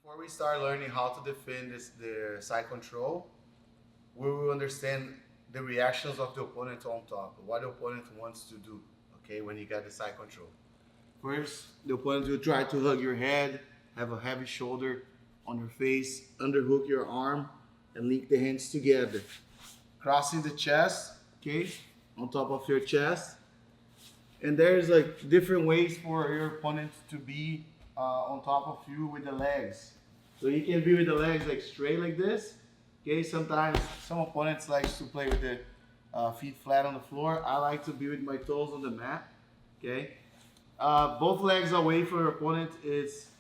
Before we start learning how to defend the side control, we will understand the reactions of the opponent on top, what the opponent wants to do, okay, when you get the side control. First, the opponent will try to hug your head, have a heavy shoulder on your face, underhook your arm, and link the hands together. Crossing the chest, okay, on top of your chest. And there's like different ways for your opponent to be on top of you with the legs. So you can be with the legs like straight like this. Okay, sometimes some opponents like to play with the feet flat on the floor. I like to be with my toes on the mat. Okay, both legs away from your opponent is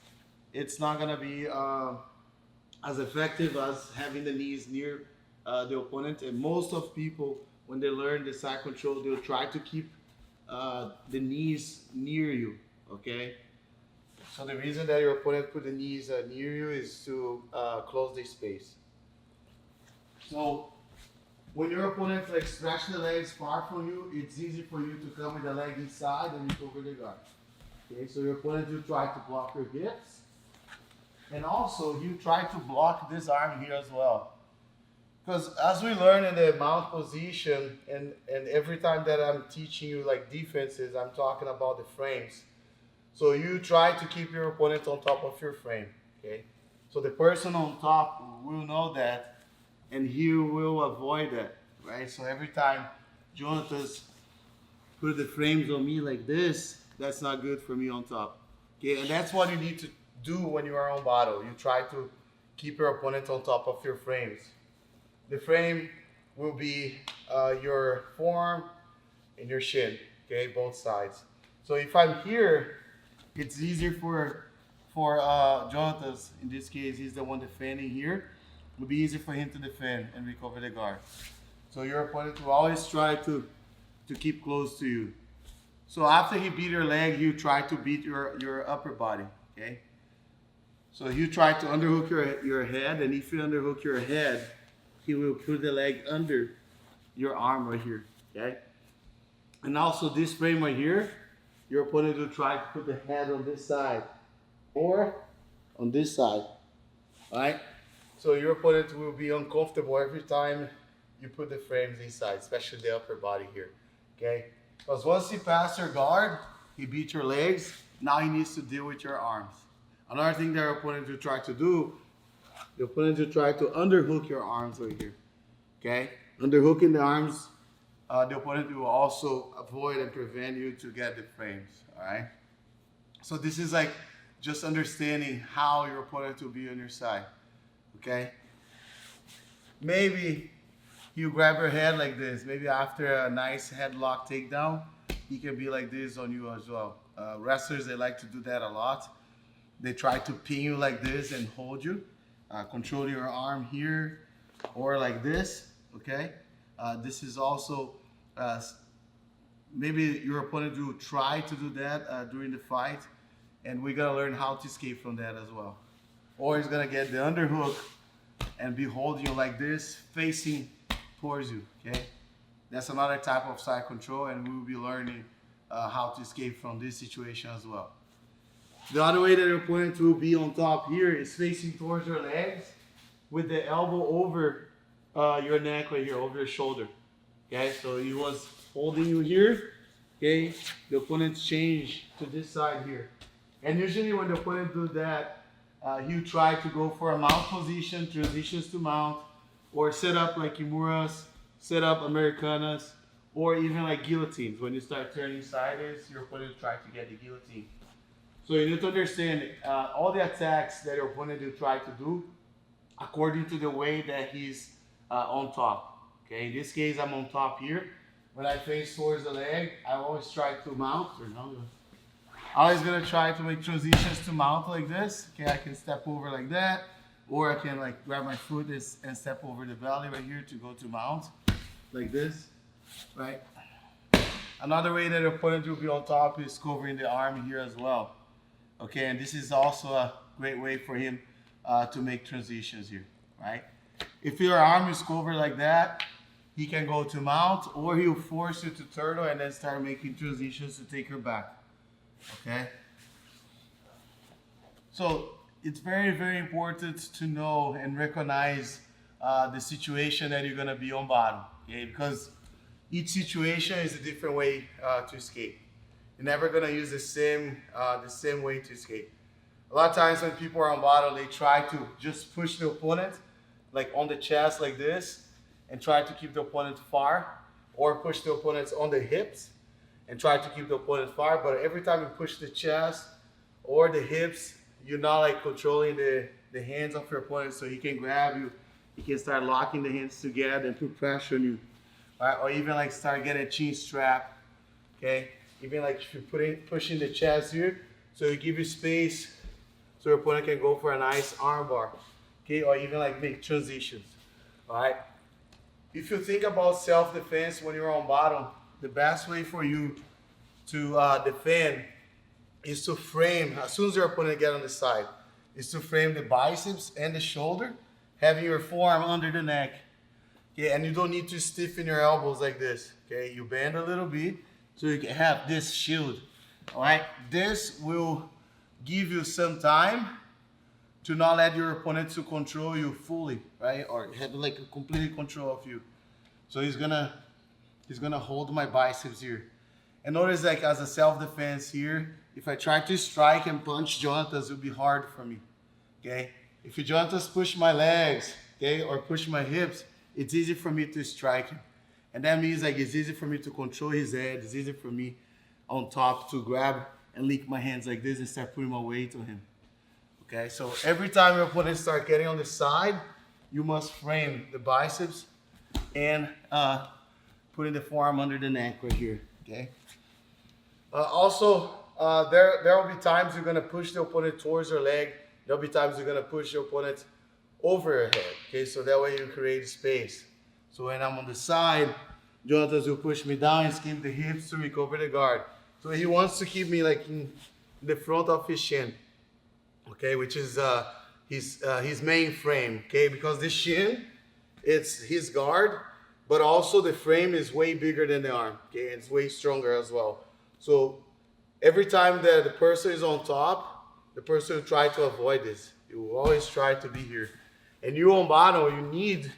it's not gonna be as effective as having the knees near the opponent. And most of people, when they learn the side control, they'll try to keep the knees near you. Okay. So the reason that your opponent put the knees near you is to close the space. So when your opponent like stretch the legs far from you, it's easy for you to come with the leg inside and recover the guard. Okay, so your opponent will try to block your hips, and also you try to block this arm here as well. Because as we learn in the mount position, and every time that I'm teaching you like defenses, I'm talking about the frames. So you try to keep your opponent on top of your frame, okay? So the person on top will know that, and he will avoid that, right? So every time Jonathan's put the frames on me like this, that's not good for me on top, okay? And that's what you need to do when you are on battle. You try to keep your opponent on top of your frames. The frame will be your forearm and your shin, okay, both sides. So if I'm here, it's easier for Jonathan's, in this case, he's the one defending here. It will be easier for him to defend and recover the guard. So your opponent will always try to keep close to you. So after he beat your leg, you try to beat your upper body, okay? So you try to underhook your head, and if you underhook your head, he will put the leg under your arm right here, okay? And also this frame right here, your opponent will try to put the head on this side or on this side, all right? So your opponent will be uncomfortable every time you put the frames inside, especially the upper body here, okay? Because once he passed your guard, he beat your legs, now he needs to deal with your arms. Another thing that your opponent will try to do, the opponent will try to underhook your arms right here, okay? Underhooking the arms, the opponent will also avoid and prevent you to get the frames, all right? So this is like just understanding how your opponent will be on your side, okay? Maybe you grab your head like this. Maybe after a nice headlock takedown, he can be like this on you as well. Wrestlers, they like to do that a lot. They try to pin you like this and hold you. Control your arm here or like this, okay? This is also, maybe your opponent will try to do that during the fight, and we gotta learn how to escape from that as well. Or he's gonna get the underhook and be holding you like this, facing towards you, okay? That's another type of side control, and we will be learning how to escape from this situation as well. The other way that your opponent will be on top here is facing towards your legs with the elbow over your neck right here, over your shoulder. Okay, so he was holding you here. Okay, the opponent's change to this side here. And usually when the opponent do that, he'll try to go for a mount position, transitions to mount, or set up like Kimuras, set up Americanas, or even like guillotines. When you start turning sideways, your opponent will try to get the guillotine. So you need to understand all the attacks that your opponent will try to do according to the way that he's on top. Okay, in this case, I'm on top here. When I face towards the leg, I always try to mount. I'm always gonna try to make transitions to mount like this. Okay, I can step over like that, or I can like grab my foot and step over the belly right here to go to mount, like this, right? Another way that your opponent will be on top is covering the arm here as well. Okay, and this is also a great way for him to make transitions here, right? If your arm is covered like that, he can go to mount, or he'll force you to turtle and then start making transitions to take her back, okay? So it's very, very important to know and recognize the situation that you're gonna be on bottom, okay? Because each situation is a different way to escape. You're never gonna use the same way to escape. A lot of times when people are on bottom, they try to just push the opponent like on the chest like this and try to keep the opponent far, or push the opponents on the hips and try to keep the opponent far. But every time you push the chest or the hips, you're not like controlling the hands of your opponent, so he can grab you. He can start locking the hands together and put pressure on you, right? Or even like start getting a chin strap, okay? Even like if you're pushing the chest here, so you give you space so your opponent can go for a nice armbar, okay? Or even like make transitions, all right? If you think about self-defense when you're on bottom, the best way for you to defend is to frame, as soon as your opponent gets on the side, is to frame the biceps and the shoulder, having your forearm under the neck. Okay, and you don't need to stiffen your elbows like this. Okay, you bend a little bit so you can have this shield. All right, this will give you some time to not let your opponent to control you fully, right? Or have like a complete control of you. So he's gonna hold my biceps here. And notice like as a self-defense here, if I try to strike and punch Jonatas, it will be hard for me, okay? If Jonatas push my legs, okay, or push my hips, it's easy for me to strike him. And that means like it's easy for me to control his head. It's easy for me on top to grab and lick my hands like this and start putting my weight on him. Okay, so every time your opponent starts getting on the side, you must frame the biceps and putting the forearm under the neck right here, okay? Also, there will be times you're gonna push the opponent towards your leg. There'll be times you're gonna push your opponent over your head, okay? So that way you create space. So when I'm on the side, Jonatas will push me down and skip the hips to recover the guard. So he wants to keep me like in the front of his shin, okay? Which is his main frame, okay? Because the shin, it's his guard, but also the frame is way bigger than the arm, okay? It's way stronger as well. So every time that the person is on top, the person will try to avoid this. You will always try to be here. And you on bottom, you need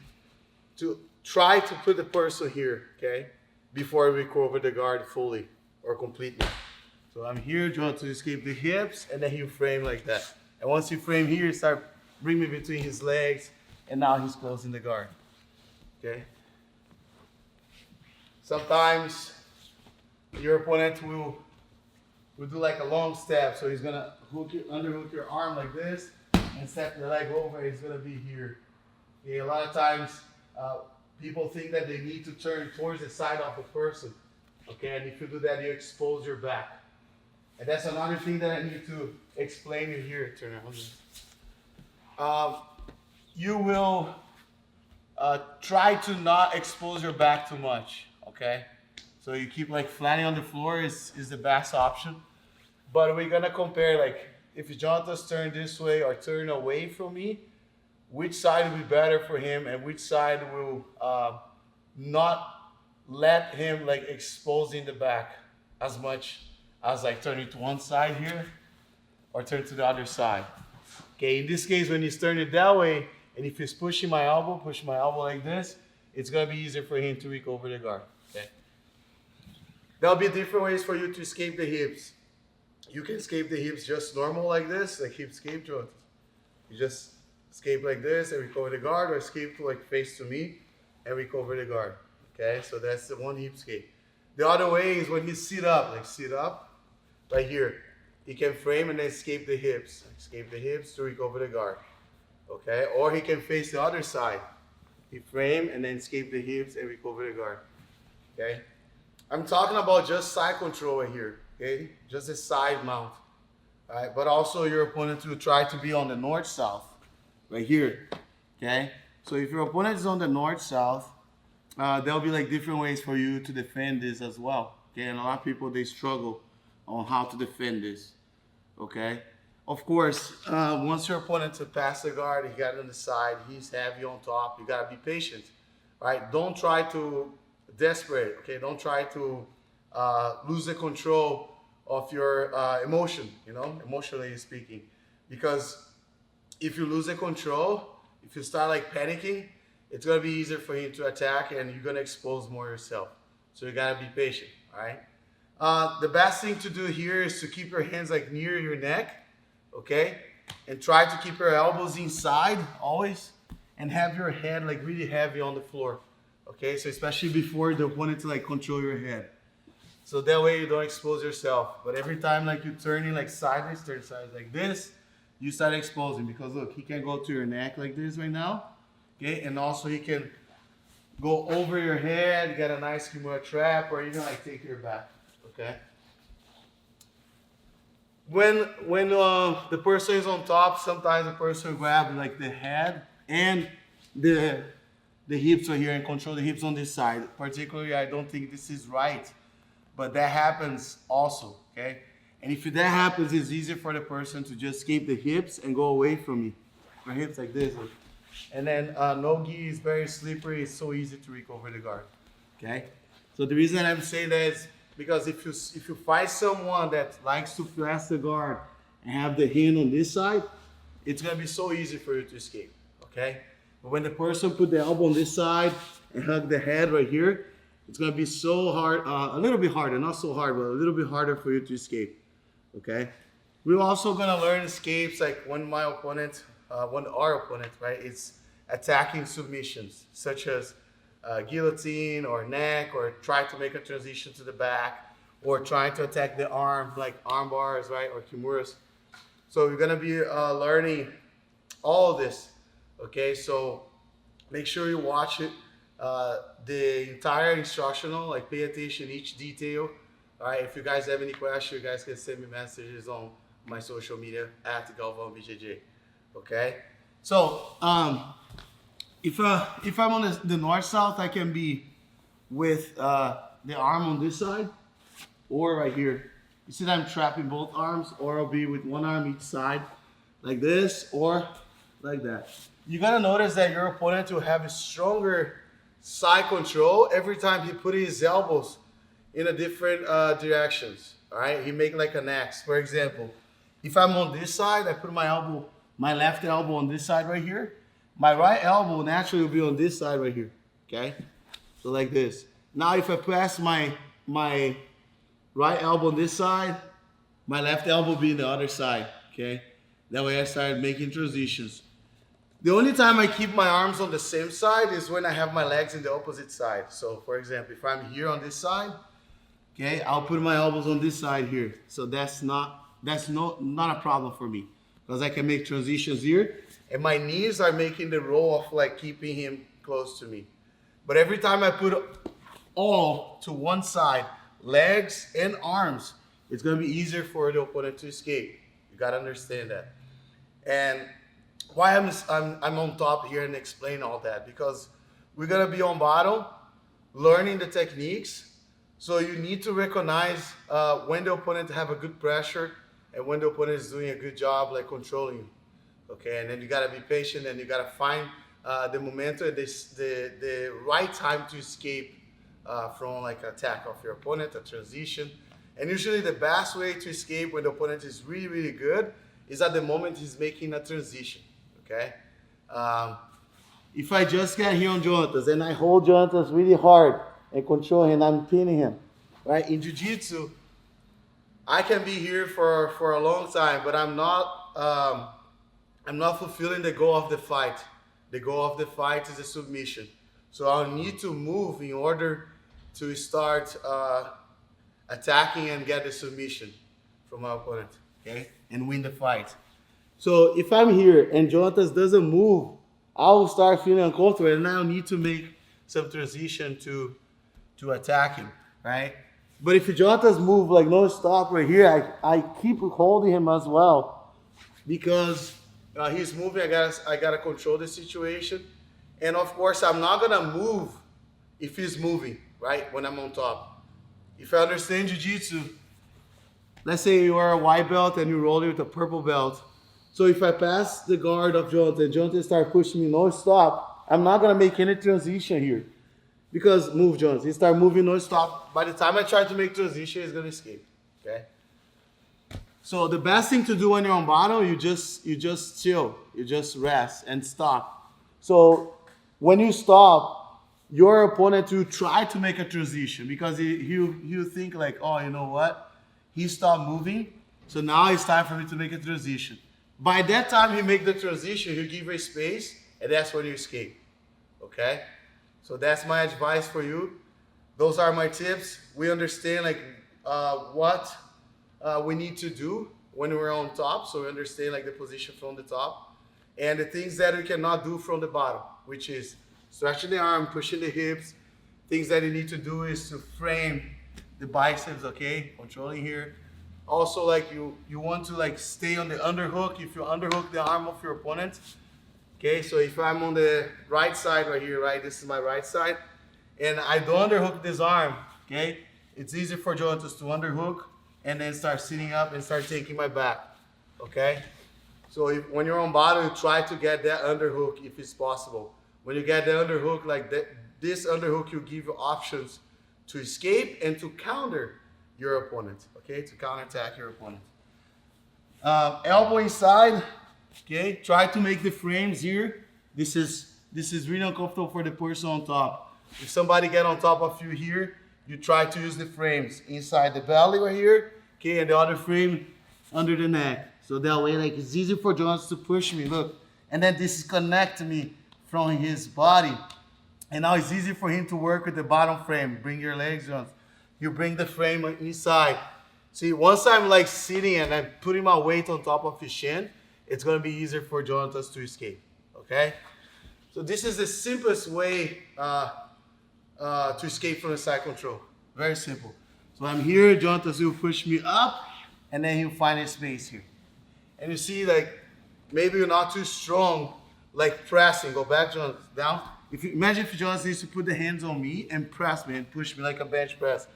to try to put the person here, okay? Before you recover the guard fully or completely. So I'm here, trying to escape the hips, and then you frame like that. And once you frame here, you start bringing me between his legs, and now he's closing the guard, okay? Sometimes your opponent will do like a long step. So he's gonna underhook your arm like this and step your leg over. He's gonna be here. Okay, a lot of times people think that they need to turn towards the side of the person. Okay, and if you do that, you expose your back. And that's another thing that I need to explain to you here, Turner. You will try to not expose your back too much, okay? So you keep like flattening on the floor is the best option. But we're gonna compare like if Jonatas turn this way or turn away from me, which side will be better for him and which side will not let him like exposing the back as much as like turning to one side here or turn to the other side. Okay, in this case, when he's turning that way, and if he's push my elbow like this, it's gonna be easier for him to recover the guard, okay? There'll be different ways for you to escape the hips. You can escape the hips just normal like this, like hip escape joint. You just escape like this and recover the guard, or escape to like face to me and recover the guard, okay? So that's the one hip escape. The other way is when he sit up, like sit up right here. He can frame and then escape the hips to recover the guard, okay? Or he can face the other side. He frame and then escape the hips and recover the guard, okay? I'm talking about just side control right here, okay? Just a side mount, all right? But also your opponent will try to be on the north-south, right here, okay? So if your opponent is on the north-south, there'll be like different ways for you to defend this as well, okay? And a lot of people, they struggle on how to defend this, okay? Of course, once your opponent to pass the guard, he got on the side, he's heavy on top, you gotta be patient, right? Don't try to desperate, okay? Don't try to lose the control of your emotion, you know, emotionally speaking, because if you lose the control, if you start like panicking, it's gonna be easier for him to attack, and you're gonna expose more yourself. So you gotta be patient, all right? The best thing to do here is to keep your hands like near your neck, okay? And try to keep your elbows inside always, and have your head like really heavy on the floor, okay? So especially before the opponent to like control your head. So that way you don't expose yourself. But every time like you turning like sideways, turn sideways like this, you start exposing, because look, he can go to your neck like this right now, okay? And also he can go over your head, get a nice Kimura trap, or even like take your back, okay? When the person is on top, sometimes the person will grab like the head and the hips right here and control the hips on this side. Particularly, I don't think this is right, but that happens also, okay? And if that happens, it's easier for the person to just escape the hips and go away from me. My hips like this. And then no-gi is very slippery. It's so easy to recover the guard, okay? So the reason I'm saying that is because if you find someone that likes to flash the guard and have the hand on this side, it's gonna be so easy for you to escape, okay? But when the person put the elbow on this side and hug the head right here, it's gonna be so hard, a little bit harder, not so hard, but a little bit harder for you to escape, okay? We're also gonna learn escapes like when our opponent, right, is attacking submissions, such as guillotine or neck, or try to make a transition to the back, or trying to attack the arm, like arm bars, right, or kimuras. So we're gonna be learning all of this, okay? So make sure you watch it, the entire instructional, like pay attention each detail. All right, if you guys have any questions, you guys can send me messages on my social media at Galvão BJJ, okay? So if I'm on the north-south, I can be with the arm on this side or right here. You see that I'm trapping both arms, or I'll be with one arm each side like this or like that. You gotta notice that your opponent will have a stronger side control every time he put his elbows in a different directions, all right? He make like an X. For example, if I'm on this side, I put my left elbow on this side right here. My right elbow naturally will be on this side right here, okay? So like this. Now if I press my right elbow on this side, my left elbow will be on the other side, okay? That way I start making transitions. The only time I keep my arms on the same side is when I have my legs in the opposite side. So for example, if I'm here on this side, okay, I'll put my elbows on this side here. So that's not a problem for me, because I can make transitions here, and my knees are making the role of like keeping him close to me. But every time I put all to one side, legs and arms, it's gonna be easier for the opponent to escape. You gotta understand that. And why I'm on top here and explain all that, because we're gonna be on bottom, learning the techniques. So you need to recognize when the opponent have a good pressure and when the opponent is doing a good job like controlling you, okay? And then you gotta be patient, and you gotta find the momentum, the right time to escape from like attack of your opponent, a transition. And usually the best way to escape when the opponent is really, really good is at the moment he's making a transition, okay? If I just get here on Jonathan and I hold Jonathan really hard and control him, I'm pinning him, right? In Jiu-Jitsu, I can be here for a long time, but I'm not fulfilling the goal of the fight. The goal of the fight is a submission. So I'll need to move in order to start attacking and get the submission from my opponent, okay? And win the fight. So if I'm here and Jonathan doesn't move, I will start feeling uncomfortable, and I'll need to make some transition to attack him, right? But if Jonathan move like no stop right here, I keep holding him as well, because he's moving. I gotta control the situation, and of course I'm not gonna move if he's moving, right? When I'm on top. If I understand Jiu-Jitsu, let's say you are a white belt and you're rolling with a purple belt. So if I pass the guard of Jonathan start pushing me no stop, I'm not gonna make any transition here. Because move, Jonathan, he start moving no stop. By the time I try to make transition, he's gonna escape, okay? So the best thing to do when you're on bottom, you just chill, you just rest and stop. So when you stop, your opponent will try to make a transition because he'll think like, oh, you know what? He stopped moving, so now it's time for me to make a transition. By that time he make the transition, he'll give you space, and that's when you escape. Okay? So that's my advice for you. Those are my tips. We understand like what we need to do when we're on top, so we understand like the position from the top, and the things that we cannot do from the bottom, which is stretching the arm, pushing the hips. Things that you need to do is to frame the biceps, okay? Controlling here. Also, like you want to like stay on the underhook. If you underhook the arm of your opponent, okay? So if I'm on the right side right here, right? This is my right side, and I don't underhook this arm, okay? It's easy for Jonatas to underhook and then start sitting up and start taking my back, okay? So when you're on bottom, you try to get that underhook if it's possible. When you get the underhook like that, this underhook will give you options to escape and to counter your opponent, okay? To counterattack your opponent. Elbow inside, okay? Try to make the frames here. This is really uncomfortable for the person on top. If somebody get on top of you here, you try to use the frames inside the belly right here, okay? And the other frame under the neck. So that way, like, it's easy for Jonas to push me, look. And then this is connect me from his body. And now it's easy for him to work with the bottom frame. Bring your legs, Jonas. You bring the frame inside. See, once I'm like sitting and I'm putting my weight on top of his shin, it's gonna be easier for Jonas to escape, okay? So this is the simplest way to escape from the side control. Very simple. So I'm here, Jonas will push me up, and then he'll find a space here. And you see, like, maybe you're not too strong, like pressing. Go back, Jonas, down. Imagine if Jonas needs to put the hands on me and press me and push me like a bench press.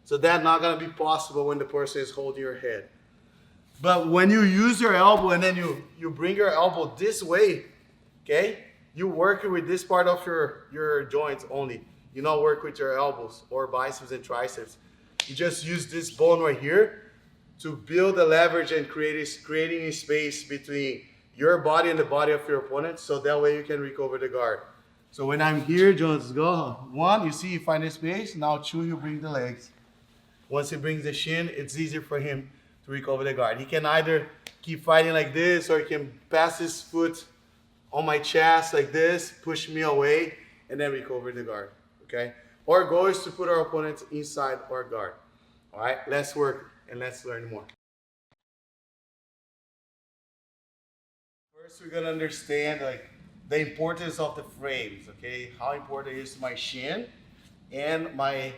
So that's not gonna be possible when the person is holding your head. But when you use your elbow and then you bring your elbow this way, okay? You work with this part of your joints only. You not work with your elbows or biceps and triceps. You just use this bone right here to build a leverage and creating a space between your body and the body of your opponent, so that way you can recover the guard. So when I'm here, Jonas, go. One, you see, you find a space. Now two, you bring the legs. Once he brings the shin, it's easier for him to recover the guard. He can either keep fighting like this, or he can pass his foot on my chest like this, push me away, and then recover the guard, okay? Our goal is to put our opponent inside our guard. All right, let's work and let's learn more. First, we're gonna understand like the importance of the frames, okay? How important it is to my shin and my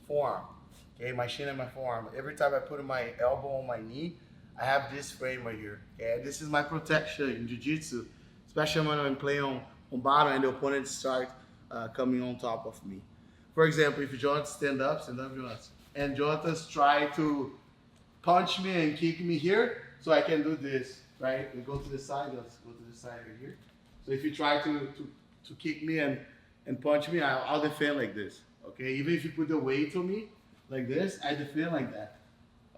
forearm, okay? My shin and my forearm. Every time I put my elbow on my knee, I have this frame right here, okay? This is my protection in jiu-jitsu, especially when I'm playing on bottom and the opponent starts coming on top of me. For example, if Jonas stand up, Jonas, and Jonas try to punch me and kick me here, so I can do this, right? We go to the side, let's go to the side right here. So if you try to kick me and punch me, I'll defend like this, okay? Even if you put the weight on me, like this, I defend like that,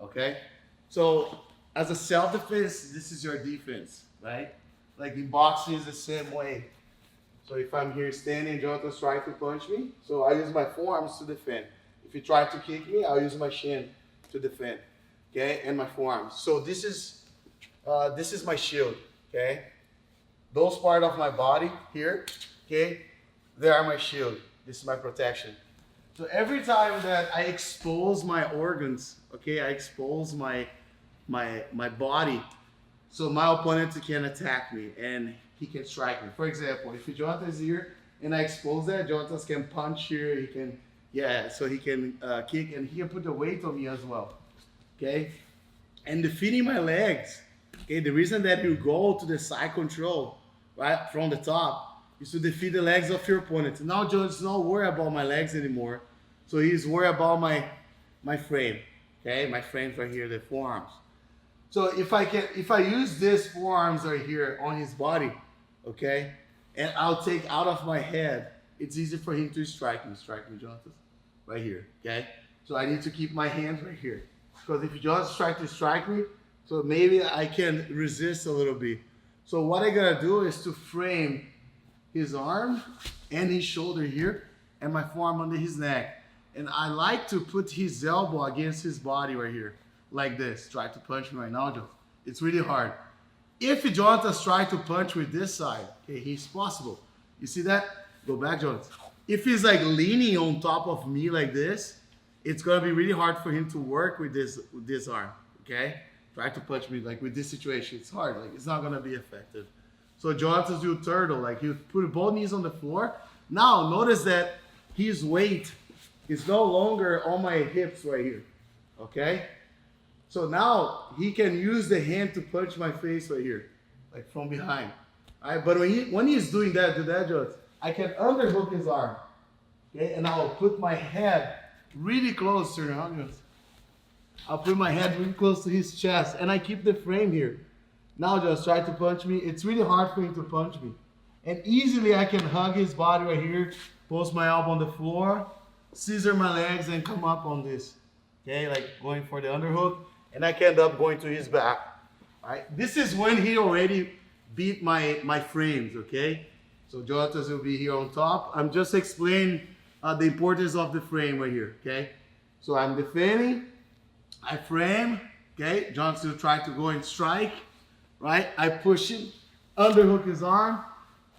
okay? So as a self-defense, this is your defense, right? Like in boxing is the same way. So if I'm here standing, Jonas tries to punch me, so I use my forearms to defend. If you try to kick me, I'll use my shin to defend, okay? And my forearms. So this is my shield, okay? Those part of my body here, okay? They are my shield. This is my protection. So every time that I expose my organs, okay, I expose my body, so my opponent can attack me and he can strike me. For example, if Jonas is here and I expose that, Jonas can punch here, he can, so he can kick, and he can put the weight on me as well, okay? And defeating my legs, okay, the reason that you go to the side control, right, from the top, is to defeat the legs of your opponent. Now Jonas is not worried about my legs anymore, so he's worried about my frame, okay? My frames right here, the forearms. So if I use this forearms right here on his body, okay, and I'll take out of my head, it's easy for him to strike me, Jonas, right here, okay? So I need to keep my hands right here, Because if Jonathan tries to strike me, so maybe I can resist a little bit. So what I gotta do is to frame his arm and his shoulder here and my forearm under his neck. And I like to put his elbow against his body right here, like this. Try to punch me right now, Jonathan. It's really hard. If Jonathan's trying to punch with this side, okay, he's possible. You see that? Go back, Jonathan. If he's like leaning on top of me like this, it's gonna be really hard for him to work with this arm, okay? Try to punch me like with this situation, it's hard, like it's not gonna be effective. So Jonathan's do turtle, like he put both knees on the floor. Now notice that his weight is no longer on my hips right here, okay? So now he can use the hand to punch my face right here, like from behind. All right, but when he's doing that, Jonathan, I can underhook his arm, okay? And I'll put my head really close to him. I'll put my head really close to his chest, and I keep the frame here. Now just try to punch me. It's really hard for him to punch me. And easily I can hug his body right here, post my elbow on the floor, scissor my legs, and come up on this. Okay, like going for the underhook, and I can end up going to his back. All right, this is when he already beat my frames, okay? So Jonathan will be here on top. I'm just explaining the importance of the frame right here, okay? So I'm defending, I frame, okay? Jonathan will try to go and strike, right? I push him, underhook his arm.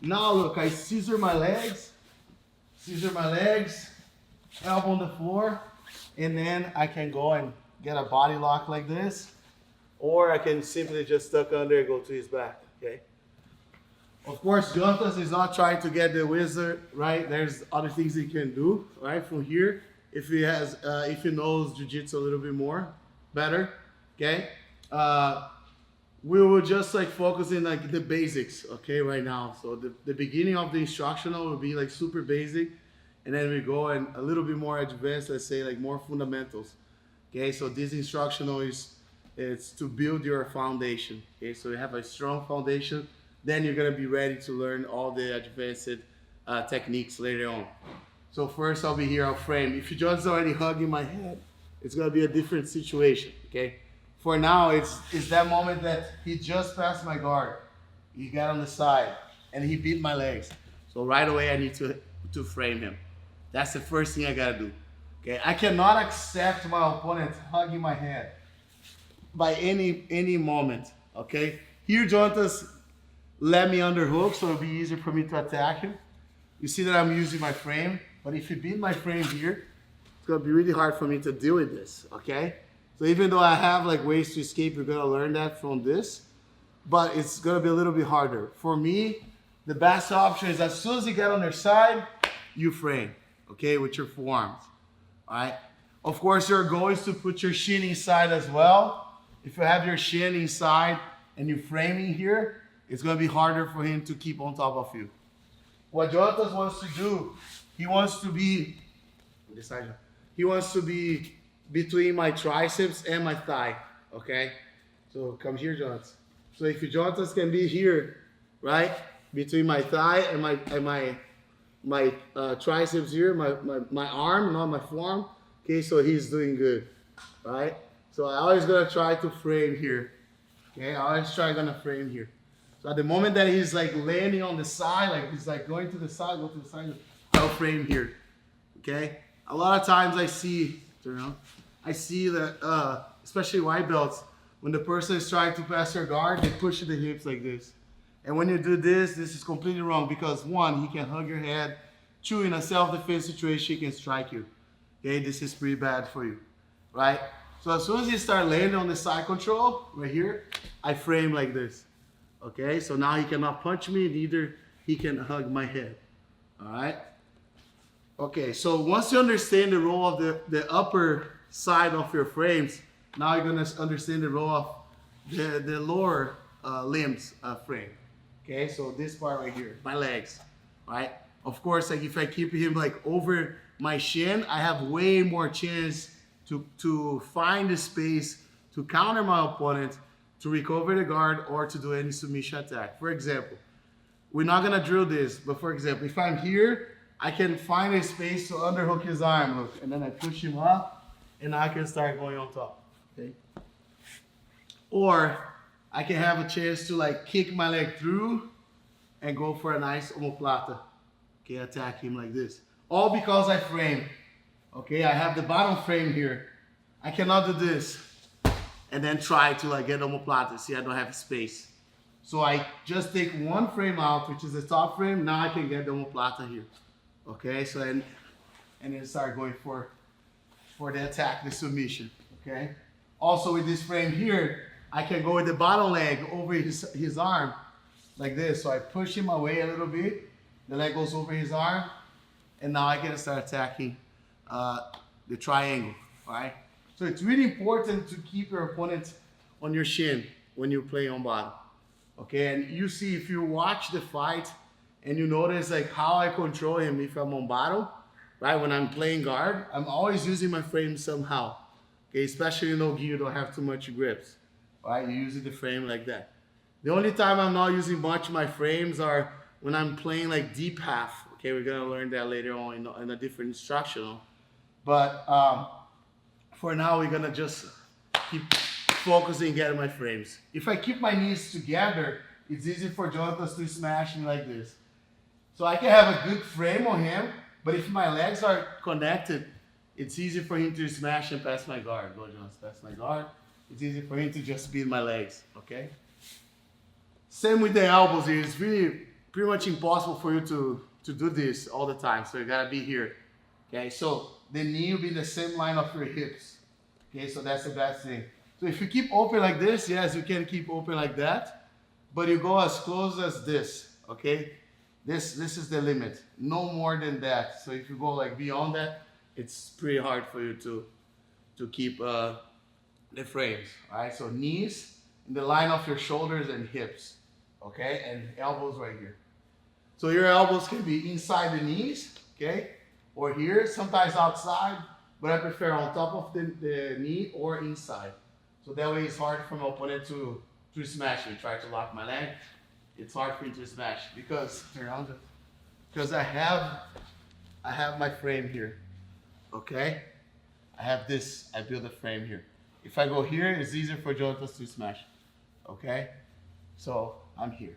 Now look, I scissor my legs, elbow on the floor, and then I can go and get a body lock like this, or I can simply just tuck under and go to his back, okay? Of course, Jonathan is not trying to get the wizard, right? There's other things he can do, right? From here, if he knows jiu-jitsu a little bit more, better, okay? We will just like focus in like the basics, okay, right now. So the beginning of the instructional will be like super basic, and then we go and a little bit more advanced, let's say like more fundamentals, okay? So this instructional it's to build your foundation, okay? So you have a strong foundation, then you're gonna be ready to learn all the advanced techniques later on. So first I'll be here, I'll frame. If you're just already hugging my head, it's gonna be a different situation, okay? For now, it's that moment that he just passed my guard. He got on the side and he beat my legs. So right away I need to frame him. That's the first thing I gotta do, okay? I cannot accept my opponent hugging my head by any moment, okay? Here Jonathan's let me underhook, so it'll be easier for me to attack him. You see that I'm using my frame, but if he beat my frame here, it's gonna be really hard for me to deal with this, okay? So even though I have like ways to escape, you're gonna learn that from this, but it's gonna be a little bit harder. For me, the best option is as soon as you get on their side, you frame, okay, with your forearms, all right? Of course, your goal is to put your shin inside as well. If you have your shin inside and you're framing here, it's gonna be harder for him to keep on top of you. What Jonathan wants to do, he wants to be between my triceps and my thigh, okay? So come here, Jonathan. So if Jonathan can be here, right? Between my thigh and my triceps here, my arm, not my forearm. Okay, so he's doing good, right? So I always gonna try to frame here. Okay, I always gonna frame here. So at the moment that he's like landing on the side, like he's like going to the side, go to the side, I'll frame here. Okay? A lot of times I see that, especially white belts, when the person is trying to pass their guard, they push the hips like this. And when you do this is completely wrong because one, he can hug your head. Two, in a self-defense situation, he can strike you. Okay, this is pretty bad for you, right? So as soon as you start landing on the side control, right here, I frame like this. Okay, so now he cannot punch me, neither he can hug my head. All right? Okay, so once you understand the role of the upper side of your frames, now you're gonna understand the role of the lower limbs frame. Okay, so this part right here, my legs, right? Of course, like if I keep him like over my shin, I have way more chance to find the space to counter my opponent, to recover the guard, or to do any submission attack. For example, we're not gonna drill this, but for example, if I'm here, I can find a space to underhook his arm, look, and then I push him up, and I can start going on top, okay? Or I can have a chance to like kick my leg through and go for a nice omoplata. Okay, attack him like this. All because I frame. Okay, I have the bottom frame here. I cannot do this and then try to like get omoplata. See, I don't have space. So I just take one frame out, which is the top frame. Now I can get the omoplata here. Okay, so and then start going for the attack, the submission. Okay. Also with this frame here, I can go with the bottom leg over his arm like this. So I push him away a little bit. The leg goes over his arm, and now I can start attacking the triangle. All right. So it's really important to keep your opponent on your shin when you play on bottom. Okay, and you see if you watch the fight and you notice like how I control him if I'm on bottom, right? When I'm playing guard, I'm always using my frame somehow. Okay, especially in no-gi, you don't have too much grips. Right? You're using the frame like that. The only time I'm not using much my frames are when I'm playing like deep half. Okay, we're gonna learn that later on in a different instructional. But for now, we're gonna just keep focusing getting my frames. If I keep my knees together, it's easy for Jonathan to smash me like this. So I can have a good frame on him, but if my legs are connected, it's easy for him to smash and pass my guard. Go, Jonas, pass my guard. It's easy for him to just beat my legs, okay? Same with the elbows here. It's really pretty much impossible for you to do this all the time. So you gotta be here, okay? So the knee will be the same line of your hips, okay? So that's the best thing. So if you keep open like this, yes, you can keep open like that, but you go as close as this, okay? This is the limit, no more than that. So if you go like beyond that, it's pretty hard for you to keep the frames, all right? So knees in the line of your shoulders and hips, okay? And elbows right here. So your elbows can be inside the knees, okay? Or here, sometimes outside, but I prefer on top of the knee or inside. So that way it's hard for my opponent to smash me. Try to lock my leg. It's hard for me to smash because I have my frame here. Okay? I build a frame here. If I go here, it's easier for Jonathan to smash. Okay? So I'm here.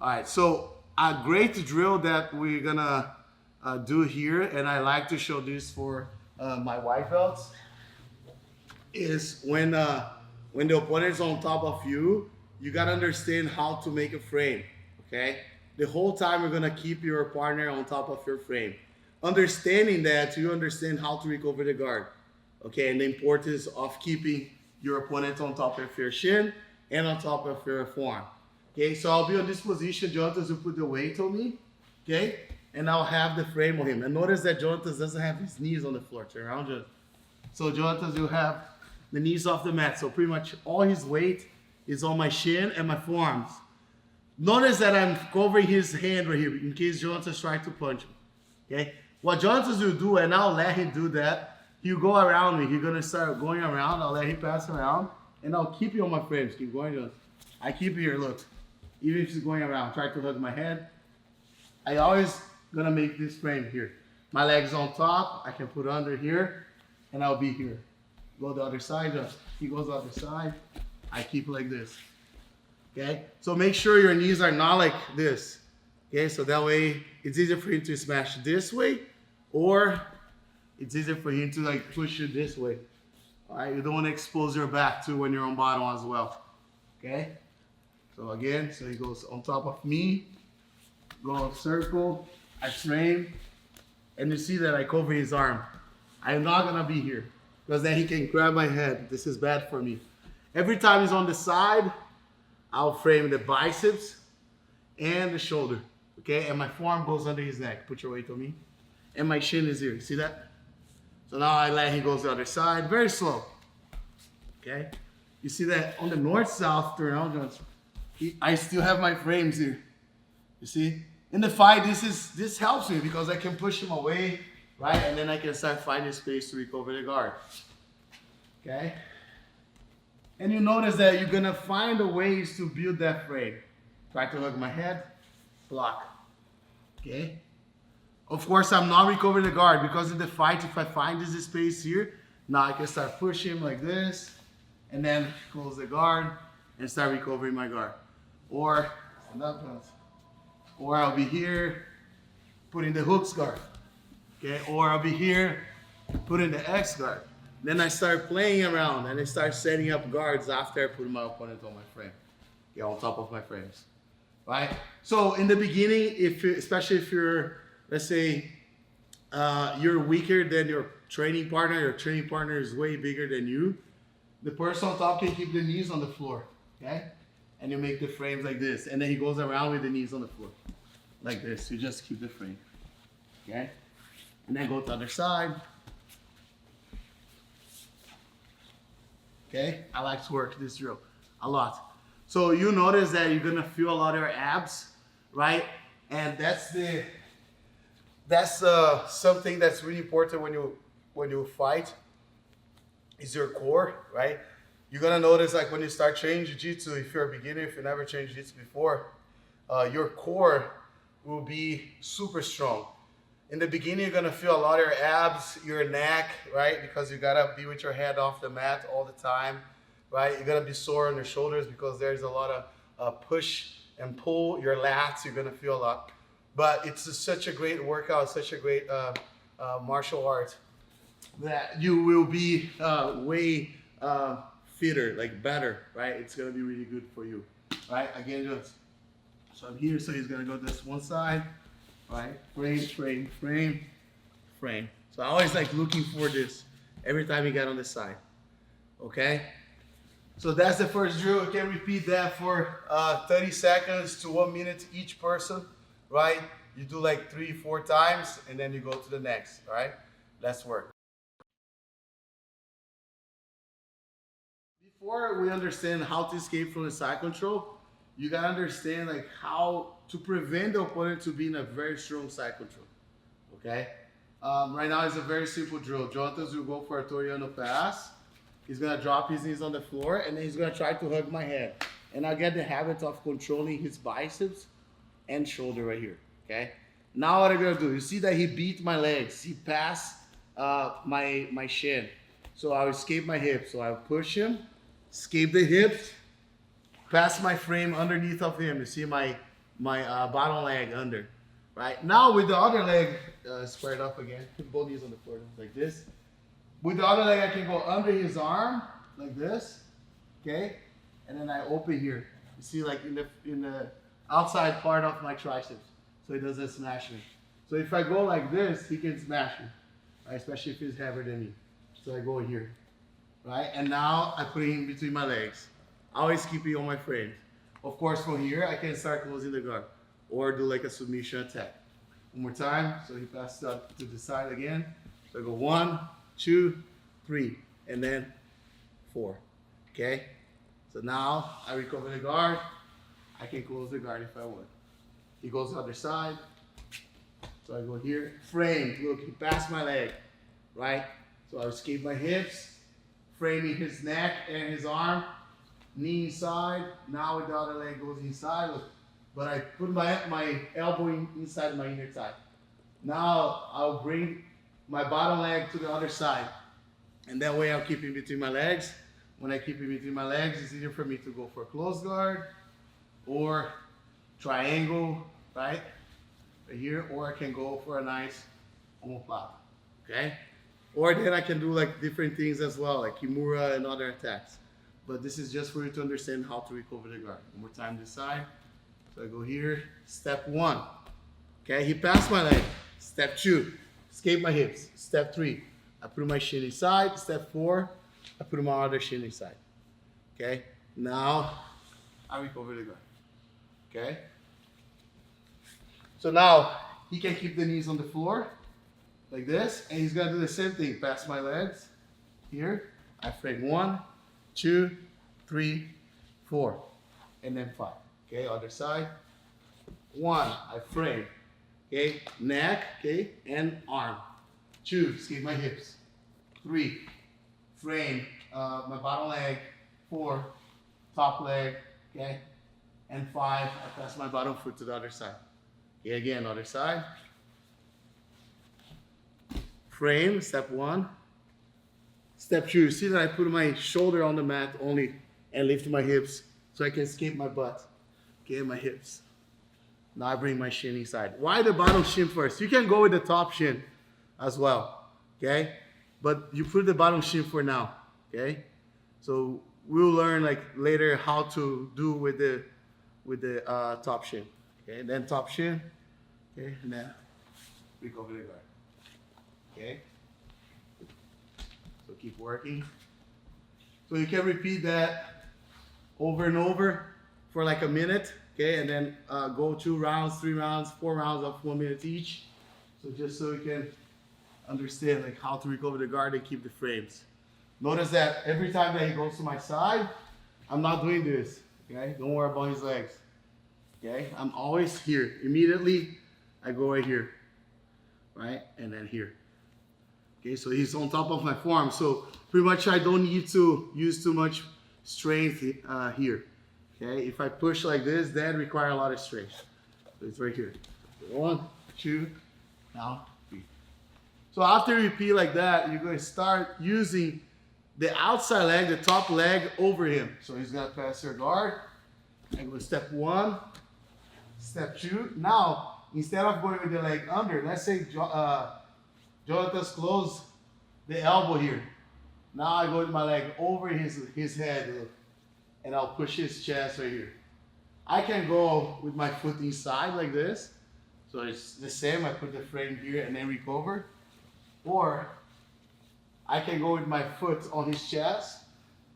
All right, so a great drill that we're gonna do here, and I like to show this for my white belts, is when the opponent is on top of you, you gotta understand how to make a frame, okay? The whole time you're gonna keep your partner on top of your frame. Understanding that, you understand how to recover the guard, okay? And the importance of keeping your opponent on top of your shin and on top of your forearm. Okay, so I'll be on this position. Jonathan will put the weight on me, okay? And I'll have the frame on him. And notice that Jonathan doesn't have his knees on the floor. Turn around, Jonathan. So Jonathan will have the knees off the mat. So pretty much all his weight is on my shin and my forearms. Notice that I'm covering his hand right here in case Jonathan's trying to punch him, okay? What Jonathan will do, and I'll let him do that, he'll go around me. He's gonna start going around. I'll let him pass around, and I'll keep you on my frames. Keep going, Jonathan. I keep you here, look. Even if he's going around, try to hug my head. I always gonna make this frame here. My legs on top, I can put under here, and I'll be here. Go the other side, he goes the other side. I keep like this, okay? So make sure your knees are not like this, okay? So that way, it's easier for him to smash this way, or it's easier for him to like push you this way. All right, you don't wanna expose your back too when you're on bottom as well, okay? So again, so he goes on top of me, go circle, I frame, and you see that I cover his arm. I'm not gonna be here, because then he can grab my head. This is bad for me. Every time he's on the side, I'll frame the biceps and the shoulder, okay? And my forearm goes under his neck. Put your weight on me. And my shin is here, see that? So now I let him go to the other side, very slow, okay? You see that on the north-south turn out, Johnson. I still have my frames here. You see? In the fight, this helps me because I can push him away, right? And then I can start finding space to recover the guard. Okay? And you notice that you're gonna find the ways to build that frame. Try to hug my head, block. Okay? Of course, I'm not recovering the guard because in the fight, if I find this space here, now I can start pushing him like this, and then close the guard and start recovering my guard. Or, or I'll be here, putting the hooks guard. Okay, or I'll be here, putting the X guard. Then I start playing around and I start setting up guards after I put my opponent on my frame. Okay, on top of my frames. Right? So in the beginning, especially if you're, let's say, you're weaker than your training partner is way bigger than you, the person on top can keep the knees on the floor. Okay? And you make the frames like this. And then he goes around with the knees on the floor. Like this. You just keep the frame. Okay? And then go to the other side. Okay? I like to work this drill a lot. So you notice that you're gonna feel a lot of your abs, right? And that's something that's really important when you fight, is your core, right? You're gonna notice, like, when you start training jiu-jitsu, if you're a beginner, if you never trained jiu-jitsu before, your core will be super strong. In the beginning, you're gonna feel a lot of your abs, your neck, right? Because you gotta be with your head off the mat all the time, right? You're gonna be sore on your shoulders because there's a lot of push and pull. Your lats, you're gonna feel a lot. But it's such a great workout, such a great martial art that you will be way fitter, like better, right? It's gonna be really good for you, right? Again, just, so I'm here, so he's gonna go this one side, right? Frame, frame, frame, frame. So I always like looking for this every time you get on this side, okay? So that's the first drill. You can repeat that for 30 seconds to 1 minute each person, right? You do like 3-4 times and then you go to the next, all right? Let's work. Before we understand how to escape from the side control, you gotta understand like how to prevent the opponent to be in a very strong side control, okay? Right now it's a very simple drill. Jotas will go for a Toriano pass. He's gonna drop his knees on the floor and then he's gonna try to hug my head. And I'll get the habit of controlling his biceps and shoulder right here, okay? Now what I'm gonna do, you see that he beat my legs. He passed my shin. So I'll escape my hips. So I'll push him, escape the hips, pass my frame underneath of him. You see my bottom leg under, right? Now with the other leg squared up again, put both knees on the floor like this. With the other leg, I can go under his arm like this, okay? And then I open here. You see, like in the outside part of my triceps, so he doesn't smash me. So if I go like this, he can smash me, right? Especially if he's heavier than me. So I go here, right? And now I put him between my legs. I always keep it on my frame. Of course, from here, I can start closing the guard or do like a submission attack. One more time. So he passes up to the side again. So I go 1, 2, 3, and then 4, okay? So now I recover the guard. I can close the guard if I want. He goes to the other side. So I go here, frame, look, he passed my leg, right? So I escape my hips, framing his neck and his arm, knee inside. Now with the other leg goes inside, look. But I put my elbow inside my inner thigh. Now I'll bring my bottom leg to the other side. And that way I'll keep him between my legs. When I keep him between my legs, it's easier for me to go for a close guard or triangle, right here, or I can go for a nice omoplata, okay? Or then I can do like different things as well, like Kimura and other attacks. But this is just for you to understand how to recover the guard. One more time this side. So I go here, step 1. Okay, he passed my leg. Step 2, escape my hips. Step 3, I put my shin inside. Step 4, I put my other shin inside. Okay, now I recover the guard. Okay? So now he can keep the knees on the floor like this, and he's gonna do the same thing. Pass my legs here. I frame 1, 2, 3, 4, and then 5. Okay, other side. 1, I frame. Okay, neck, okay, and arm. 2, escape my hips. 3, frame my bottom leg. 4, top leg, okay, and 5, I pass my bottom foot to the other side. Okay, again, other side. Frame, step 1. Step 2, see that I put my shoulder on the mat only and lift my hips so I can escape my butt. Okay, my hips. Now I bring my shin inside. Why the bottom shin first? You can go with the top shin as well, okay? But you put the bottom shin for now, okay? So we'll learn like later how to do with the top shin, okay? And then top shin, okay? And then we go over the guard, okay? So keep working. So you can repeat that over and over for like a minute, okay? And then go 2 rounds, 3 rounds, 4 rounds of 1 minute each. So just so you can understand like how to recover the guard and keep the frames. Notice that every time that he goes to my side, I'm not doing this, okay? Don't worry about his legs, okay? I'm always here. Immediately, I go right here, right? And then here. Okay, so he's on top of my forearm. So pretty much I don't need to use too much strength here. Okay, if I push like this, that requires a lot of strength. So it's right here. 1, 2, now 3. So after you repeat like that, you're going to start using the outside leg, the top leg over him. So he's going to pass your guard. I'm going to step 1, step 2. Now, instead of going with the leg under, let's say Jonathan's close the elbow here. Now I go with my leg over his head and I'll push his chest right here. I can go with my foot inside like this. So it's the same, I put the frame here and then recover. Or I can go with my foot on his chest,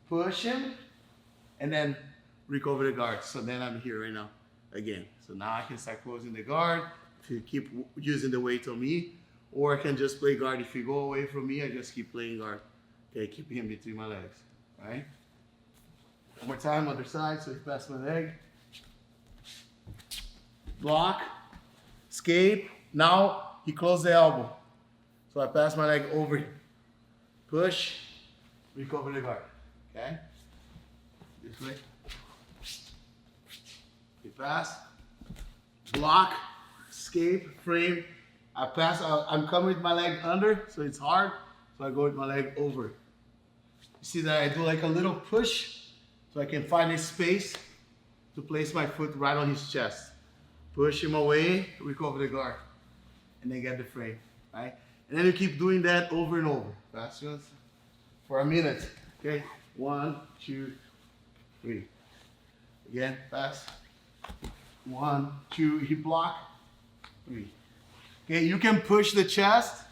push him, and then recover the guard. So then I'm here right now again. So now I can start closing the guard to keep using the weight on me. Or I can just play guard. If you go away from me, I just keep playing guard. Okay, keep him between my legs, right? One more time, other side, so he passes my leg. Block, escape. Now he closed the elbow. So I pass my leg over him. Push, recover the guard, okay? This way. You pass, block, escape, frame. I pass, I'm coming with my leg under, so it's hard. So I go with my leg over. You see that I do like a little push, so I can find a space to place my foot right on his chest. Push him away, recover the guard, and then get the frame, right? And then you keep doing that over and over. Fast ones for a minute, okay? 1, 2, 3. Again, fast. 1, 2, he block, 3. Okay, you can push the chest,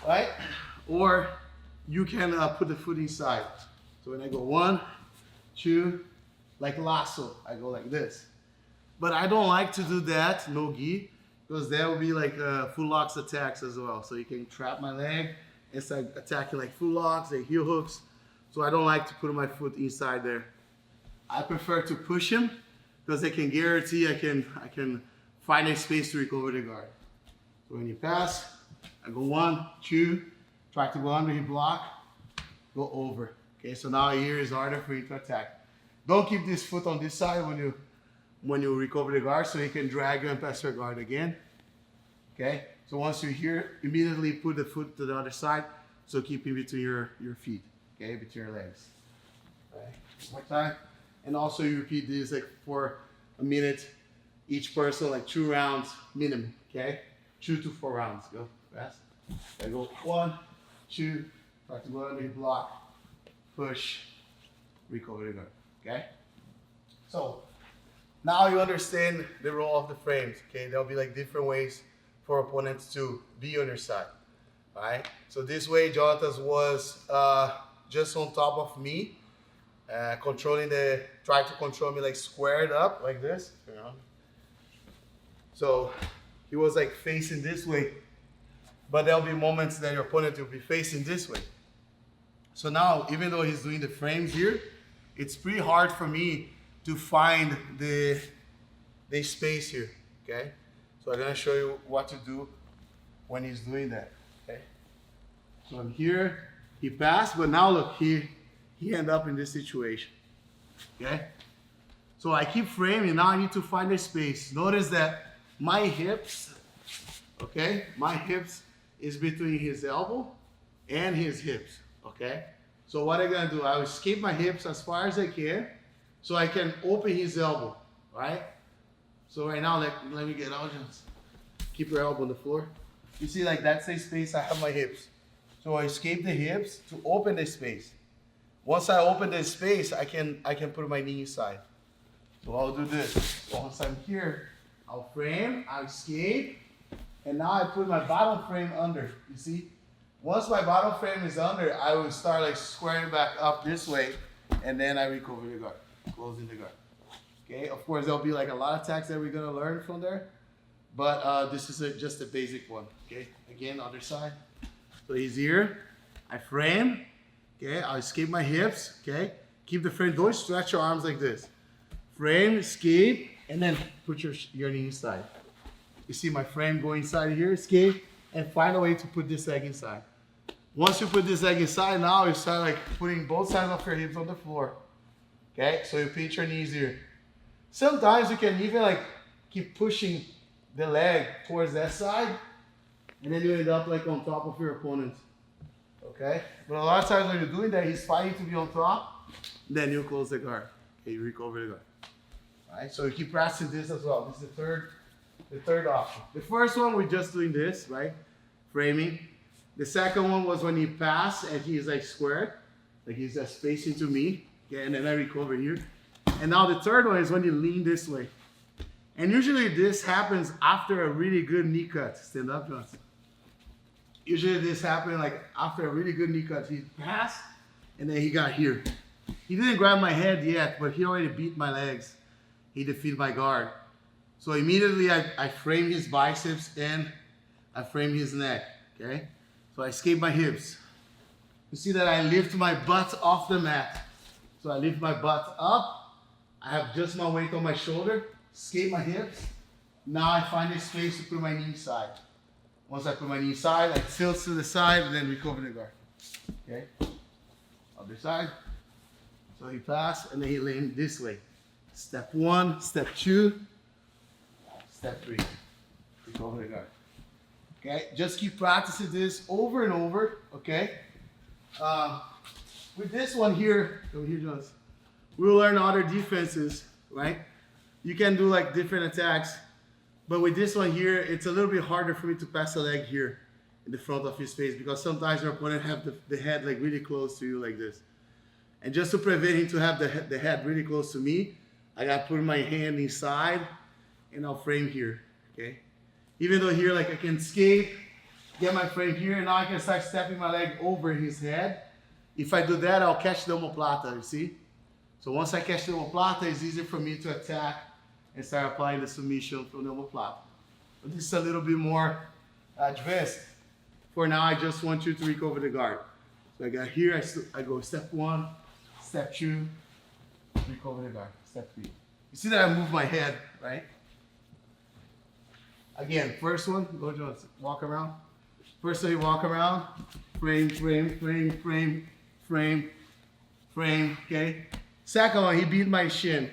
right? Or you can put the foot inside. So when I go 1, 2, like lasso, I go like this. But I don't like to do that, no gi, because there will be like full locks attacks as well. So you can trap my leg and start attacking like full locks and heel hooks. So I don't like to put my foot inside there. I prefer to push him because I can guarantee I can find a space to recover the guard. So when you pass, I go 1, 2, try to go under, you block, go over. Okay, so now here is harder for you to attack. Don't keep this foot on this side when you recover the guard, so he can drag you and pass your guard again. Okay, so once you're here, immediately put the foot to the other side, so keep it between your feet, okay, between your legs. Okay, one more time. And also you repeat this like for a minute, each person, like 2 rounds minimum, okay? 2 to 4 rounds, go fast. I go 1, 2, try to go under, block, push, recover the guard, okay? So now you understand the role of the frames, okay? There'll be like different ways for opponents to be on your side, all right? So this way, Jonathan was just on top of me, try to control me like squared up like this, you know? So he was like facing this way, but there'll be moments that your opponent will be facing this way. So now, even though he's doing the frames here, it's pretty hard for me to find the space here, okay? So I'm gonna show you what to do when he's doing that, okay? So I'm here, he passed, but now look, he ended up in this situation, okay? So I keep framing, now I need to find a space. Notice that my hips, okay? My hips is between his elbow and his hips, okay? So what I'm gonna do, I will escape my hips as far as I can so I can open his elbow, right? So right now, let me get out, just keep your elbow on the floor. You see, like that's the space I have my hips. So I escape the hips to open the space. Once I open the space, I can put my knee inside. So I'll do this. Once I'm here, I'll frame, I'll escape, and now I put my bottom frame under, you see? Once my bottom frame is under, I will start like squaring back up this way, and then I recover the guard, closing the guard. Okay, of course there'll be like a lot of attacks that we're gonna learn from there, but this is just a basic one. Okay, again, other side. So he's here, I frame, okay, I'll escape my hips, okay? Keep the frame, don't stretch your arms like this. Frame, escape, and then put your knee inside. You see my frame go inside here, escape, and find a way to put this leg inside. Once you put this leg inside, now you start like putting both sides of your hips on the floor. Okay, so you pinch your knees here. Sometimes you can even like keep pushing the leg towards that side, and then you end up like on top of your opponent. Okay, but a lot of times when you're doing that, he's fighting to be on top, then you close the guard. Okay, you recover the guard. All right, so you keep practicing this as well. This is the third option. The first one, we're just doing this, right? Framing. The second one was when he passed and he's like squared, like he's just facing to me, okay, and then I recover here. And now the third one is when you lean this way. And usually this happens after a really good knee cut. Stand up, Johnson. Usually this happens like after a really good knee cut. He passed and then he got here. He didn't grab my head yet, but he already beat my legs. He defeated my guard. So immediately I frame his biceps and I frame his neck, okay? So I escape my hips. You see that I lift my butt off the mat. So I lift my butt up. I have just my weight on my shoulder, escape my hips. Now I find a space to put my knee inside. Once I put my knee inside, I tilt to the side and then recover the guard. Okay? Other side. So he passed and then he leaned this way. Step 1, step 2, step 3. Recover the guard. Okay, just keep practicing this over and over, okay? With this one here, over here, Jones, we'll learn other defenses, right? You can do like different attacks, but with this one here, it's a little bit harder for me to pass a leg here in the front of his face because sometimes your opponent have the head like really close to you like this. And just to prevent him to have the head really close to me, I gotta put my hand inside and I'll frame here, okay? Even though here, like I can escape, get my frame here, and now I can start stepping my leg over his head. If I do that, I'll catch the omoplata, you see? So once I catch the omoplata, it's easier for me to attack and start applying the submission from the omoplata. But this is a little bit more advanced. For now, I just want you to recover the guard. So I got here, I go step 1, step 2, recover the guard, step 3. You see that I move my head, right? Again, first one, go Jones, walk around. First one, you walk around, frame, frame, frame, frame, frame, frame, okay? Second one, he beat my shin.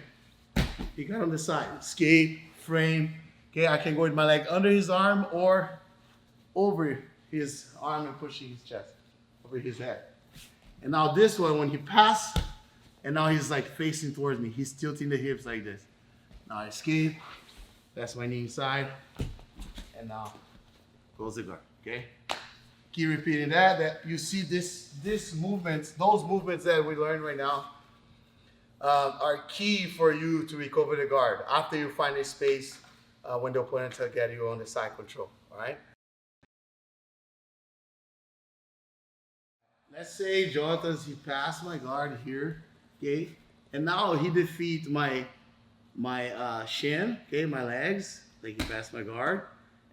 He got on the side, escape, frame, okay? I can go with my leg under his arm or over his arm and pushing his chest, over his head. And now this one, when he passed, and now he's like facing towards me. He's tilting the hips like this. Now I escape, that's my knee inside. And now close the guard, okay? Keep repeating that you see this movements, those movements that we learned right now are key for you to recover the guard after you find a space when the opponent will get you on the side control, all right? Let's say Jonathan's, he passed my guard here, okay? And now he defeats my shin, okay, my legs, like he passed my guard.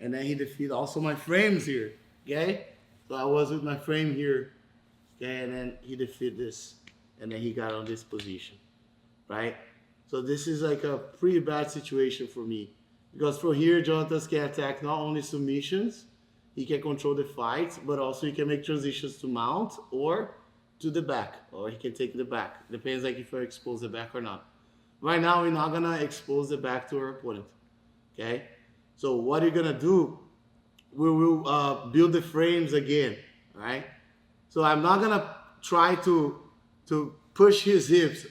And then he defeated also my frames here, okay? So I was with my frame here, okay? And then he defeated this, and then he got on this position, right? So this is like a pretty bad situation for me. Because from here, Jonathan can attack not only submissions, he can control the fight, but also he can make transitions to mount or to the back, or he can take the back. Depends like if I expose the back or not. Right now, we're not gonna expose the back to our opponent, okay? So what you're gonna do, we will build the frames again, all right? So I'm not gonna try to push his hips.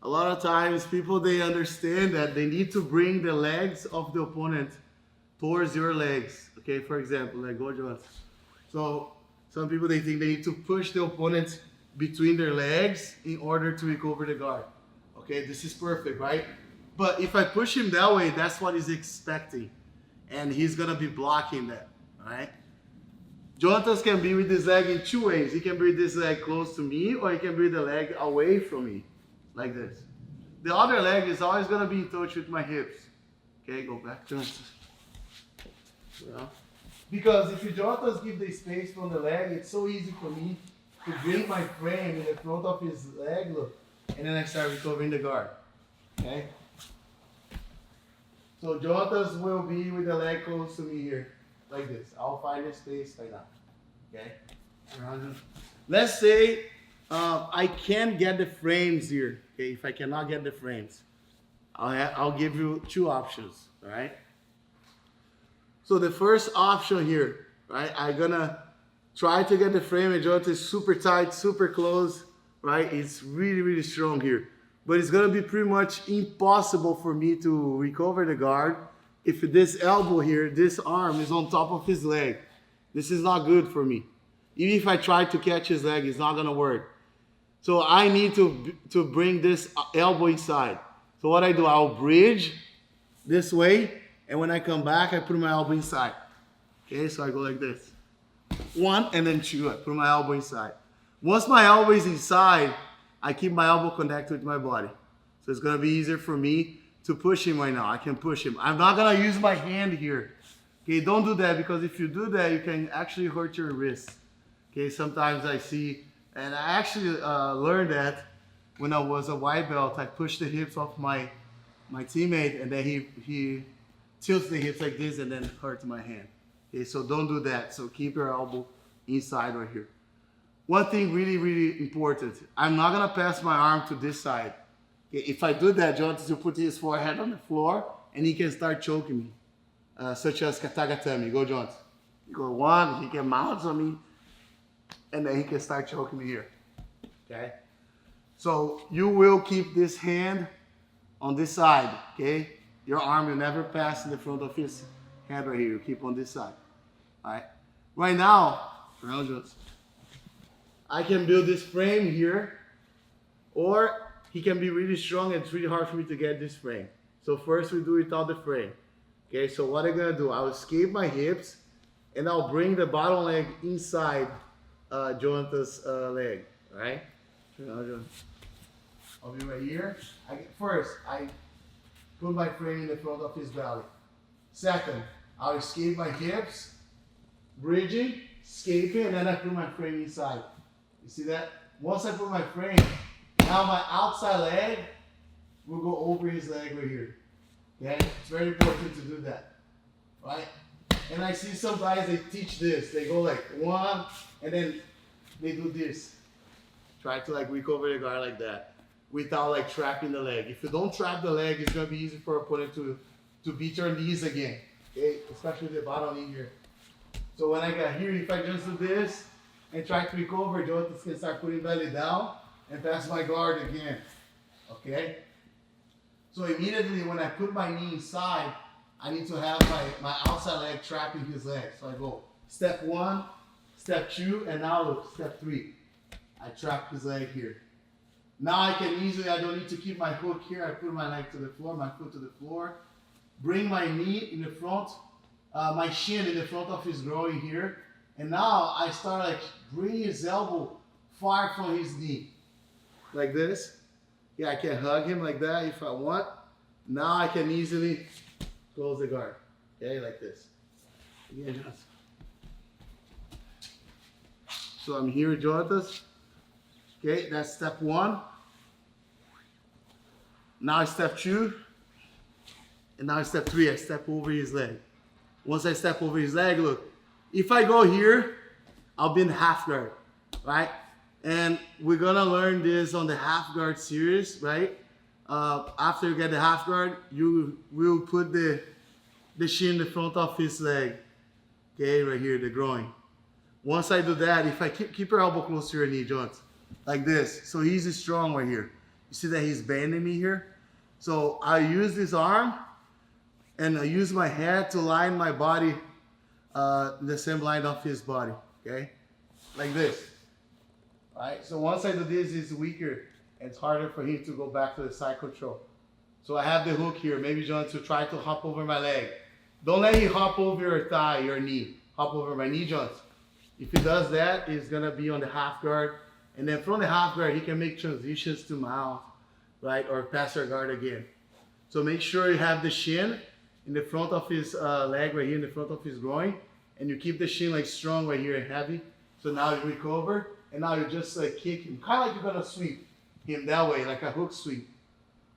A lot of times people, they understand that they need to bring the legs of the opponent towards your legs. Okay, for example, like go Jones. So some people, they think they need to push the opponent between their legs in order to recover the guard. Okay, this is perfect, right? But if I push him that way, that's what he's expecting. And he's gonna be blocking that, right? Jonatas can be with his leg in two ways. He can bring this leg close to me, or he can bring the leg away from me, like this. The other leg is always gonna be in touch with my hips. Okay, go back, Jonatas. Yeah. Because if you Jonatas give the space from the leg, it's so easy for me to bring my frame in the front of his leg, look, and then I start recovering the guard. Okay? So Jonatas will be with the leg close to me here, like this. I'll find a space right now. Okay? Let's say I can't get the frames here. Okay, if I cannot get the frames, I'll give you two options. All right. So the first option here, right? I'm gonna try to get the frame, and Jonatas is super tight, super close, right? It's really, really strong here. But it's gonna be pretty much impossible for me to recover the guard if this elbow here, this arm is on top of his leg. This is not good for me. Even if I try to catch his leg, it's not gonna work. So I need to bring this elbow inside. So what I do, I'll bridge this way, and when I come back, I put my elbow inside. Okay, so I go like this. One, and then two, I put my elbow inside. Once my elbow is inside, I keep my elbow connected with my body. So it's gonna be easier for me to push him right now. I can push him. I'm not gonna use my hand here. Okay, don't do that, because if you do that, you can actually hurt your wrist. Okay, sometimes I see, and I actually learned that when I was a white belt. I pushed the hips off my teammate, and then he tilts the hips like this and then hurts my hand. Okay, so don't do that. So keep your elbow inside right here. One thing really, really important, I'm not gonna pass my arm to this side. Okay, if I do that, Jonatas will put his forehead on the floor and he can start choking me, such as Katagatame. Go, Jonatas. You go one, he can mount on me, and then he can start choking me here. Okay? So you will keep this hand on this side, okay? Your arm will never pass in the front of his head right here. You keep on this side. All right? Right now, I can build this frame here, or he can be really strong and it's really hard for me to get this frame. So first we do without the frame. Okay, so what I'm gonna do, I'll escape my hips and I'll bring the bottom leg inside Jonatas' leg. All right? I'll be right here. First, I put my frame in the front of his belly. Second, I'll escape my hips, bridging, escaping, and then I put my frame inside. You see that? Once I put my frame, now my outside leg will go over his leg right here. Okay? It's very important to do that. Right? And I see some guys, they teach this. They go like one, and then they do this. Try to like recover the guard like that, without like trapping the leg. If you don't trap the leg, it's gonna be easy for opponent to beat your knees again. Okay? Especially the bottom knee here. So when I get here, if I just do this and try to recover, Jonatas can start putting belly down and pass my guard again. Okay? So immediately when I put my knee inside, I need to have my outside leg trapping his leg. So I go step one, step two, and now look, step three. I trap his leg here. Now I can easily, I don't need to keep my hook here. I put my leg to the floor, my foot to the floor. Bring my knee in the front, my shin in the front of his groin here. And now I start like bringing his elbow far from his knee. Like this. Yeah, I can hug him like that if I want. Now I can easily close the guard. Okay, like this. Again, Jonatas. So I'm here with Jonatas. Okay, that's step one. Now step two. And now step three, I step over his leg. Once I step over his leg, look. If I go here, I'll be in half guard, right? And we're gonna learn this on the half guard series, right? After you get the half guard, you will put the shin in the front of his leg. Okay, right here, the groin. Once I do that, if I keep your elbow close to your knee, Jonatas. like this. So he's strong right here. You see that he's bending me here? So I use this arm and I use my head to line my body, the same line of his body, okay? Like this, all right? So once I do this, it's weaker. It's harder for him to go back to the side control. So I have the hook here. Maybe John to try to hop over my leg. Don't let him hop over your thigh, your knee. Hop over my knee joints. If he does that, he's gonna be on the half guard. And then from the half guard, he can make transitions to mount, right? Or passer guard again. So make sure you have the shin in the front of his leg right here, in the front of his groin. And you keep the shin like strong right here and heavy. So now you recover, and now you just like kick him. Kind of like you're gonna sweep him that way, like a hook sweep.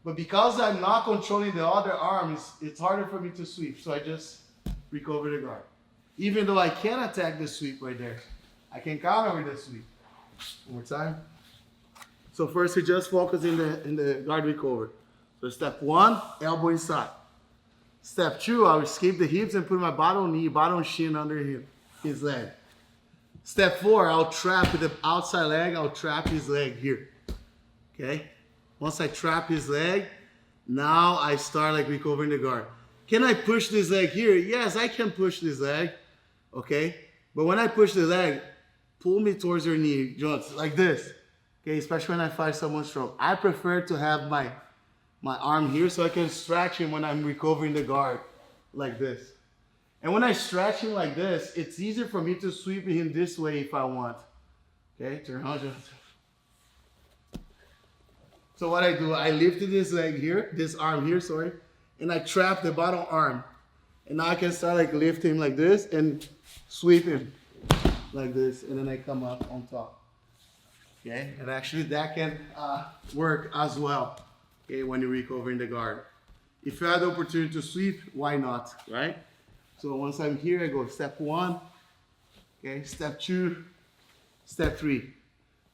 But because I'm not controlling the other arm, it's harder for me to sweep. So I just recover the guard. Even though I can attack the sweep right there, I can counter with the sweep. One more time. So first we just focus in the guard recover. So step one, elbow inside. Step two, I will skip the hips and put my bottom knee, bottom shin under his leg. Step four, I'll trap with the outside leg, I'll trap his leg here. Okay? Once I trap his leg, now I start like recovering the guard. Can I push this leg here? Yes, I can push this leg. Okay? But when I push the leg, pull me towards your knee joints like this. Okay, especially when I fight someone strong. I prefer to have my arm here so I can stretch him when I'm recovering the guard like this. And when I stretch him like this, it's easier for me to sweep him this way if I want. Okay, turn around. So what I do, I lifted this leg here, this arm here, sorry, and I trap the bottom arm. And now I can start like lift him like this and sweep him like this, and then I come up on top. Okay, and actually that can work as well. Okay, when you're recovering the guard. If you have the opportunity to sweep, why not, right? So once I'm here, I go step one, okay, step two, step three.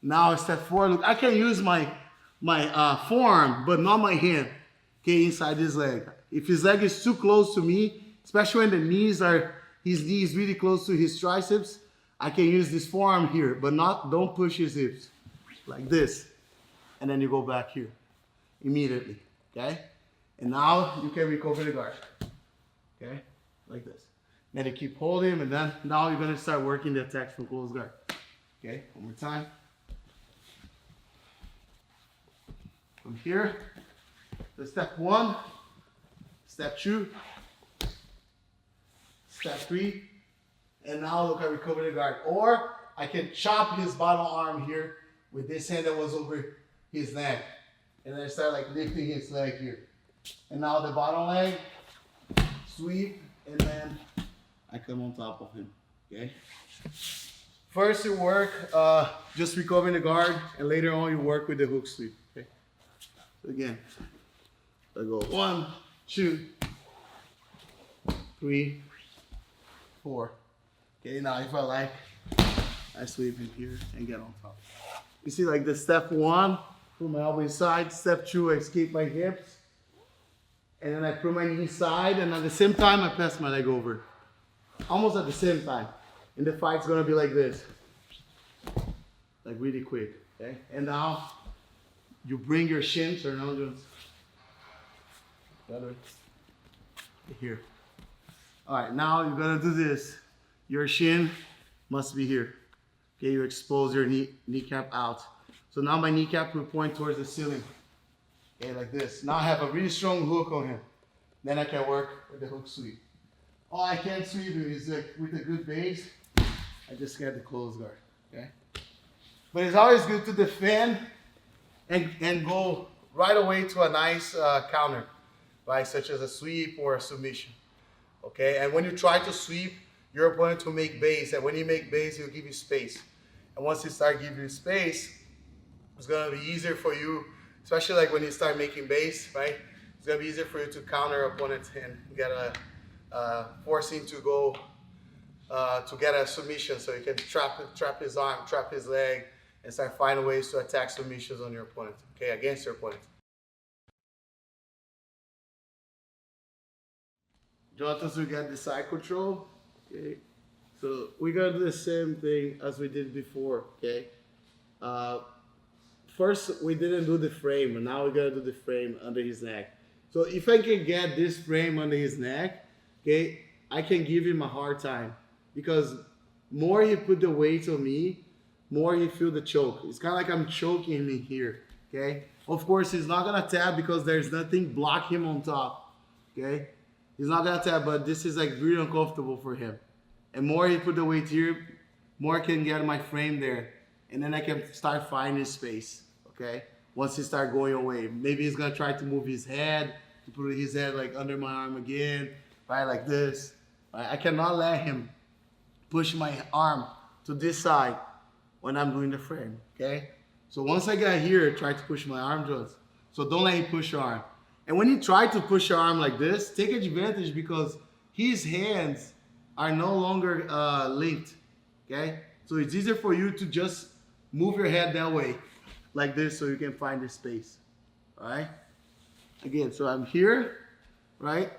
Now step four, look, I can use my forearm, but not my hand, okay, inside his leg. If his leg is too close to me, especially when his knees really close to his triceps, I can use this forearm here, but don't push his hips, like this. And then you go back here, immediately, okay? And now you can recover the guard, okay? Like this. Then you keep holding him, and then now you're gonna start working the attacks from close guard. Okay, one more time. From here, so step one, step two, step three, and now look, I recover the guard. Or I can chop his bottom arm here with this hand that was over his neck. And then I start like lifting his leg here. And now the bottom leg, sweep, and then I come on top of him, okay? First you work just recovering the guard, and later on you work with the hook sweep, okay? So again, I go 1, 2, 3, 4. Okay, now if I like, I sweep in here and get on top. You see like the step one, put my elbow inside, step two, I escape my hips, and then I put my knee inside, and at the same time, I pass my leg over. Almost at the same time. And the fight's gonna be like this. Like really quick, okay? And now, you bring your shin, turn around, here. All right, now you're gonna do this. Your shin must be here. Okay, you expose your kneecap out. So now my kneecap will point towards the ceiling. Okay, like this. Now I have a really strong hook on him. Then I can work with the hook sweep. All I can sweep him is like with a good base. I just get the close guard, okay? But it's always good to defend and go right away to a nice counter, right? Such as a sweep or a submission, okay? And when you try to sweep, your opponent will make base. And when you make base, he'll give you space. And once he starts giving you space, it's gonna be easier for you, especially like when you start making base, right? It's gonna be easier for you to counter opponents and get force him to go to get a submission, so you can trap his arm, trap his leg, and start finding ways to attack submissions on your opponent, okay, against your opponent. Jonathan, we got the side control, okay? So we're gonna do the same thing as we did before, okay? first we didn't do the frame, and now we're gonna do the frame under his neck. So if I can get this frame under his neck, okay, I can give him a hard time because more he put the weight on me, more he feel the choke. It's kind of like I'm choking him in here, okay? Of course, he's not gonna tap because there's nothing block him on top, okay? He's not gonna tap, but this is like really uncomfortable for him. And more he put the weight here, more I can get my frame there. And then I can start finding space, okay? Once he start going away. Maybe he's gonna try to move his head, to put his head like under my arm again, right, like this. Right? I cannot let him push my arm to this side when I'm doing the frame, okay? So once I get here, try to push my arm just. So don't let him push your arm. And when you try to push your arm like this, take advantage because his hands are no longer linked, okay? So it's easier for you to just move your head that way, like this, so you can find the space, all right? Again, so I'm here, right?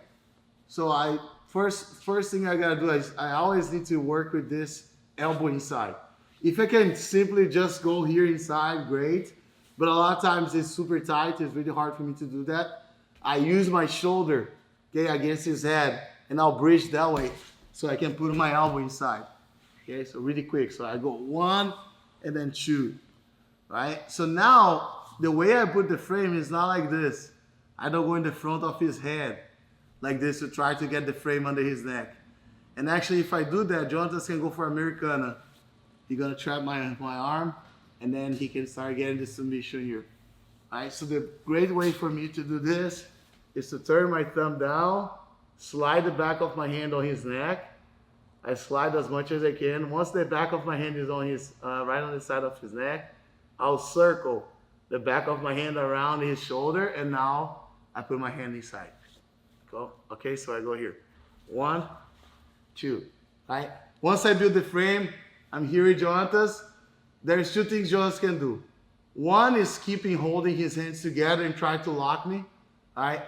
So first thing I gotta do is I always need to work with this elbow inside. If I can simply just go here inside, great. But a lot of times it's super tight. It's really hard for me to do that. I use my shoulder, okay, against his head, and I'll bridge that way so I can put my elbow inside. Okay, so really quick. So I go 1 and then 2, right? So now the way I put the frame is not like this. I don't go in the front of his head like this to try to get the frame under his neck. And actually, if I do that, Jonathan can go for Americana. He's gonna trap my arm, and then he can start getting the submission here. All right, so the great way for me to do this is to turn my thumb down, slide the back of my hand on his neck. I slide as much as I can. Once the back of my hand is on his, right on the side of his neck, I'll circle the back of my hand around his shoulder, and now I put my hand inside. Go. Okay, so I go here. 1, 2, right? Once I build the frame, I'm here with Jonatas. There's 2 things Jonatas can do. One is keeping holding his hands together and try to lock me, right?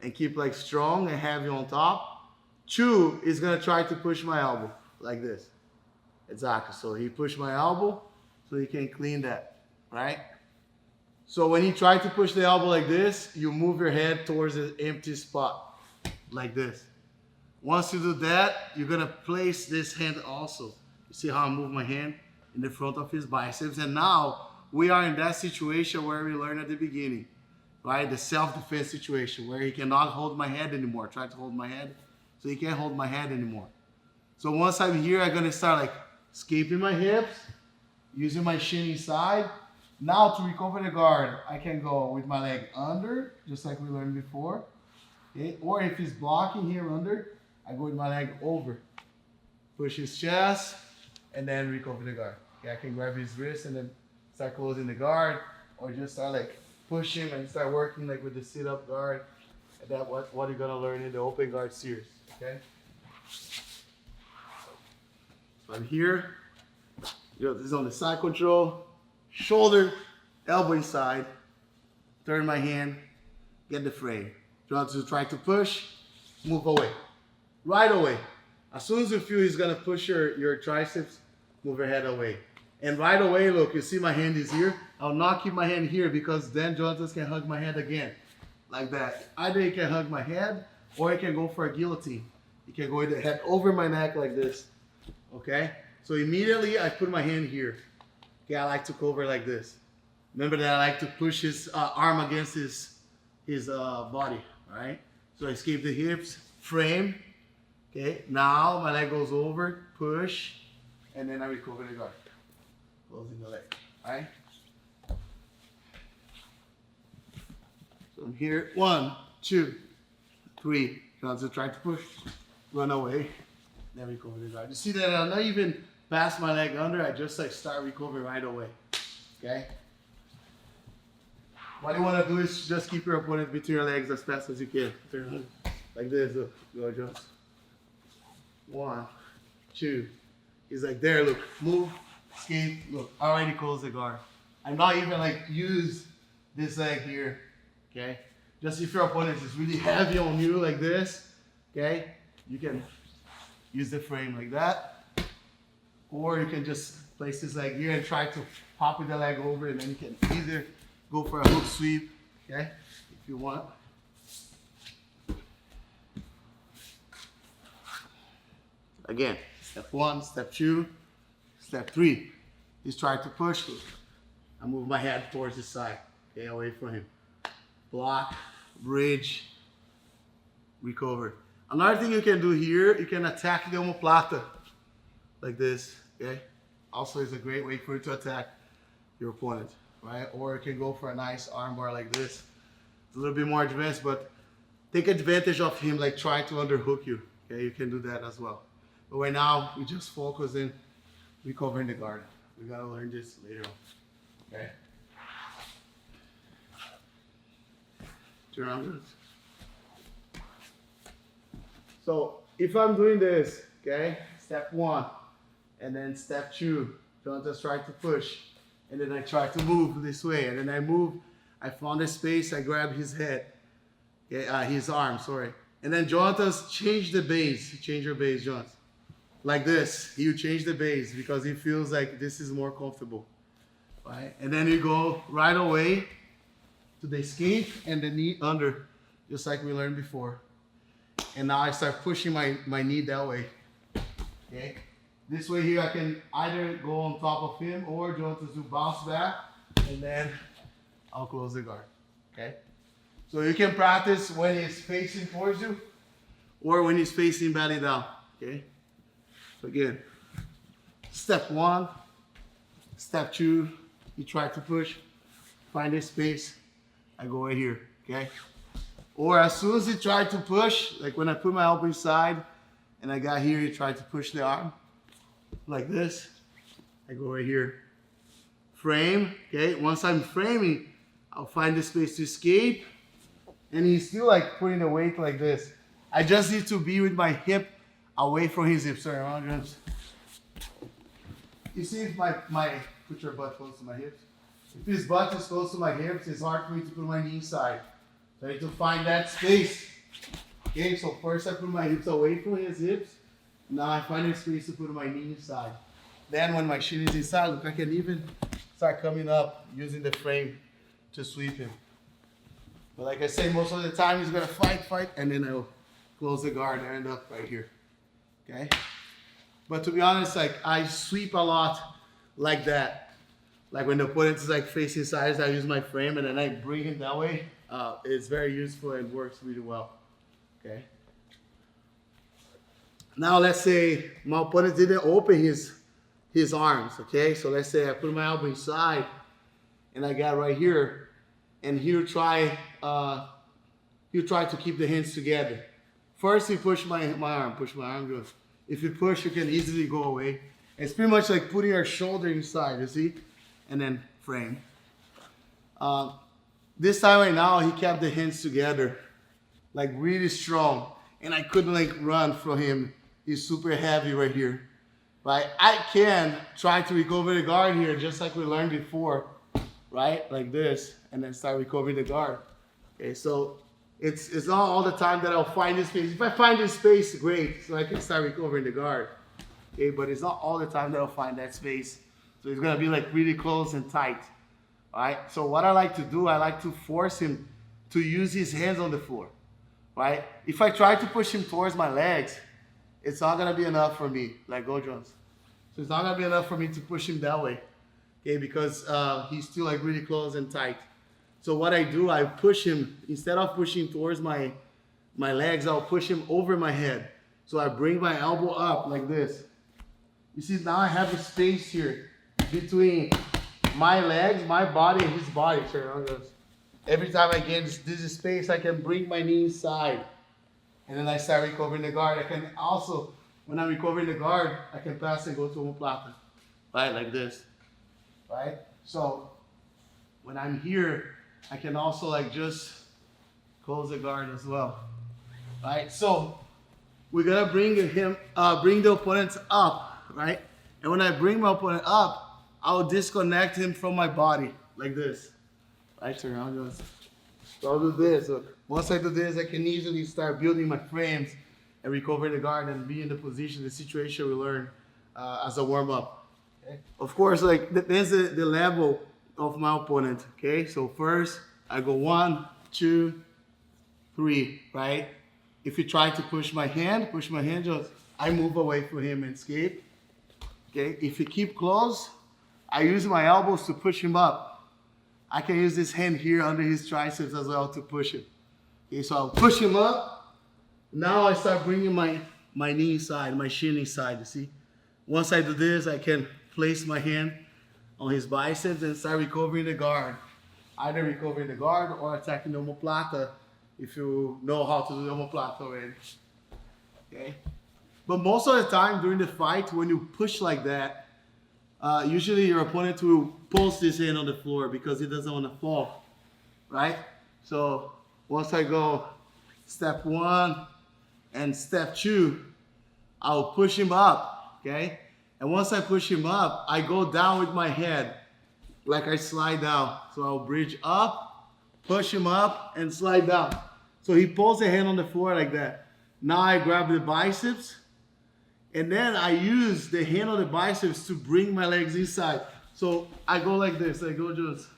And keep like strong and heavy on top. 2 is gonna try to push my elbow like this. Exactly, so he pushed my elbow so he can clean that, right? So when he tried to push the elbow like this, you move your head towards the empty spot, like this. Once you do that, you're gonna place this hand also. You see how I move my hand in the front of his biceps, and now we are in that situation where we learned at the beginning, right? The self-defense situation where he cannot hold my head anymore. Try to hold my head, so he can't hold my head anymore. So once I'm here, I'm gonna start like escaping my hips, using my shin inside. Now to recover the guard, I can go with my leg under, just like we learned before. Okay? Or if he's blocking here under, I go with my leg over. Push his chest, and then recover the guard. Okay, I can grab his wrist and then start closing the guard, or just start like push him and start working like with the sit-up guard. And that's what you're gonna learn in the open guard series. Okay. So I'm here. This is on the side control. Shoulder, elbow inside. Turn my hand, get the frame. Try to push, move away. Right away. As soon as you feel he's gonna push your triceps, move your head away. And right away, look, you see my hand is here. I'll not keep my hand here because then Jonathan can hug my head again. Like that. Either he can hug my head or he can go for a guillotine. He can go with the head over my neck like this. Okay? So immediately I put my hand here. Okay, I like to cover like this. Remember that I like to push his arm against his body, right? So I escape the hips, frame. Okay, now my leg goes over, push, and then I recover the guard. Closing the leg, all right? So I'm here, 1, 2, 3. Just try to push, run away, then recover the guard. You see that I'm not even past my leg under, I just like start recovering right away, okay? What you want to do is just keep your opponent between your legs as fast as you can. Like this, look, go just. 1, 2. He's like there, look, move, escape, look, I already closed the guard. I'm not even like use this leg here, okay? Just if your opponent is really heavy on you like this, okay? You can use the frame like that. Or you can just place this leg here and try to pop with the leg over, and then you can either go for a hook sweep, okay, if you want. Again, step 1, step 2, step 3. He's trying to push. I move my head towards the side, okay, away from him. Block, bridge, recover. Another thing you can do here, you can attack the omoplata like this, okay? Also is a great way for you to attack your opponent, right? Or you can go for a nice armbar like this. It's a little bit more advanced, but take advantage of him, like try to underhook you, okay? You can do that as well. But right now, we just focus in recovering the guard. We gotta learn this later on, okay? Turn around. So if I'm doing this, okay, step 1, and then step 2, don't just try to push, and then I try to move this way, and then I move, I found a space, I grab his head, okay, his arm, sorry, and then Jonathan's change the base, change your base, Jonathan, like this. You change the base because he feels like this is more comfortable, right? And then you go right away to the escape and the knee under, just like we learned before. And now I start pushing my knee that way, okay? This way here I can either go on top of him or Jonathan to bounce back, and then I'll close the guard, okay? So you can practice when he's facing towards you or when he's facing belly down, okay? So again, step 1, step 2, you try to push, find a space, I go right here, okay? Or as soon as you try to push, like when I put my elbow inside and I got here, you try to push the arm like this. I go right here. Frame, okay? Once I'm framing, I'll find the space to escape. And he's still like putting the weight like this. I just need to be with my hip away from his hip. Sorry, you see if my put your butt close to my hips. If his butt is close to my hips, it's hard for me to put my knee inside. So I need to find that space. Okay, so first I put my hips away from his hips. Now I find a space to put my knee inside. Then when my shin is inside, look, I can even start coming up using the frame to sweep him. But like I say, most of the time he's gonna fight, and then I'll close the guard and end up right here. Okay? But to be honest, like I sweep a lot like that. Like when the opponent is like facing sides, I use my frame and then I bring him that way. It's very useful and works really well. Okay. Now let's say my opponent didn't open his arms. Okay. So let's say I put my elbow inside and I got right here, and he'll try to keep the hands together. First, you push my arm, good. If you push, you can easily go away. It's pretty much like putting your shoulder inside, you see? And then frame. This time right now, he kept the hands together, like really strong. And I couldn't like run from him. He's super heavy right here. Right? I can try to recover the guard here, just like we learned before, right? Like this, and then start recovering the guard. Okay, so it's not all the time that I'll find this space. If I find this space, great, so I can start recovering the guard. Okay, but it's not all the time that I'll find that space. So it's gonna be like really close and tight. All right, so what I like to do, I like to force him to use his hands on the floor, right? If I try to push him towards my legs, it's not gonna be enough for me, like Go Jones. So it's not gonna be enough for me to push him that way, okay? Because he's still like really close and tight. So what I do, I push him, instead of pushing towards my legs, I'll push him over my head. So I bring my elbow up like this. You see, now I have a space here between my legs, my body, and his body. Every time I get this space, I can bring my knee inside. And then I start recovering the guard. I can also, when I'm recovering the guard, I can pass and go to omoplata. Right, like this. Right? So, when I'm here, I can also like just close the guard as well. Right? So, we're gonna bring the opponent up, right? And when I bring my opponent up, I'll disconnect him from my body, like this. Right, so I'll do this. Look. Once I do this, I can easily start building my frames and recover the guard and be in the position, the situation we learn as a warm-up. Okay? Of course, like depends the level of my opponent. Okay, so first I go 1, 2, 3, right? If you try to push my hand, just I move away from him and escape. Okay, if you keep close, I use my elbows to push him up. I can use this hand here under his triceps as well to push him. Okay, so I'll push him up. Now I start bringing my knee inside, my shin inside, you see? Once I do this, I can place my hand on his biceps and start recovering the guard. Either recovering the guard or attacking the omoplata if you know how to do the omoplata already. Okay? But most of the time during the fight, when you push like that, usually your opponent will post his hand on the floor because he doesn't want to fall, right? So once I go step 1 and step 2, I'll push him up, okay? And once I push him up, I go down with my head, like I slide down. So I'll bridge up, push him up, and slide down. So he pulls the hand on the floor like that. Now I grab the biceps, and then I use the hand on the biceps to bring my legs inside. So I go like this, I go just,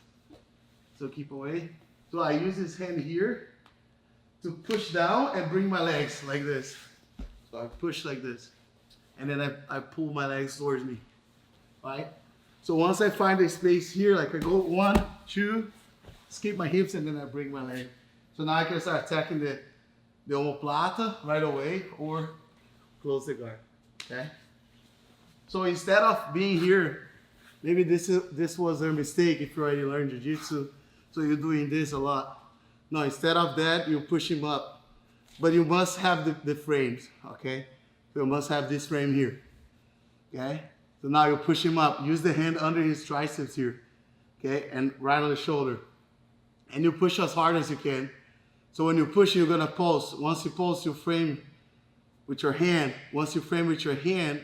so keep away. So I use this hand here to push down and bring my legs like this. So I push like this. And then I pull my legs towards me, right? So once I find a space here, like I go 1, 2, skip my hips, and then I bring my leg. So now I can start attacking the omoplata right away or close the guard, okay? So instead of being here, maybe this was a mistake if you already learned jiu-jitsu, so you're doing this a lot. No, instead of that, you push him up. But you must have the frames, okay? So you must have this frame here, okay? So now you push him up. Use the hand under his triceps here, okay? And right on the shoulder. And you push as hard as you can. So when you push, you're gonna pulse. Once you pulse, you frame with your hand. Once you frame with your hand,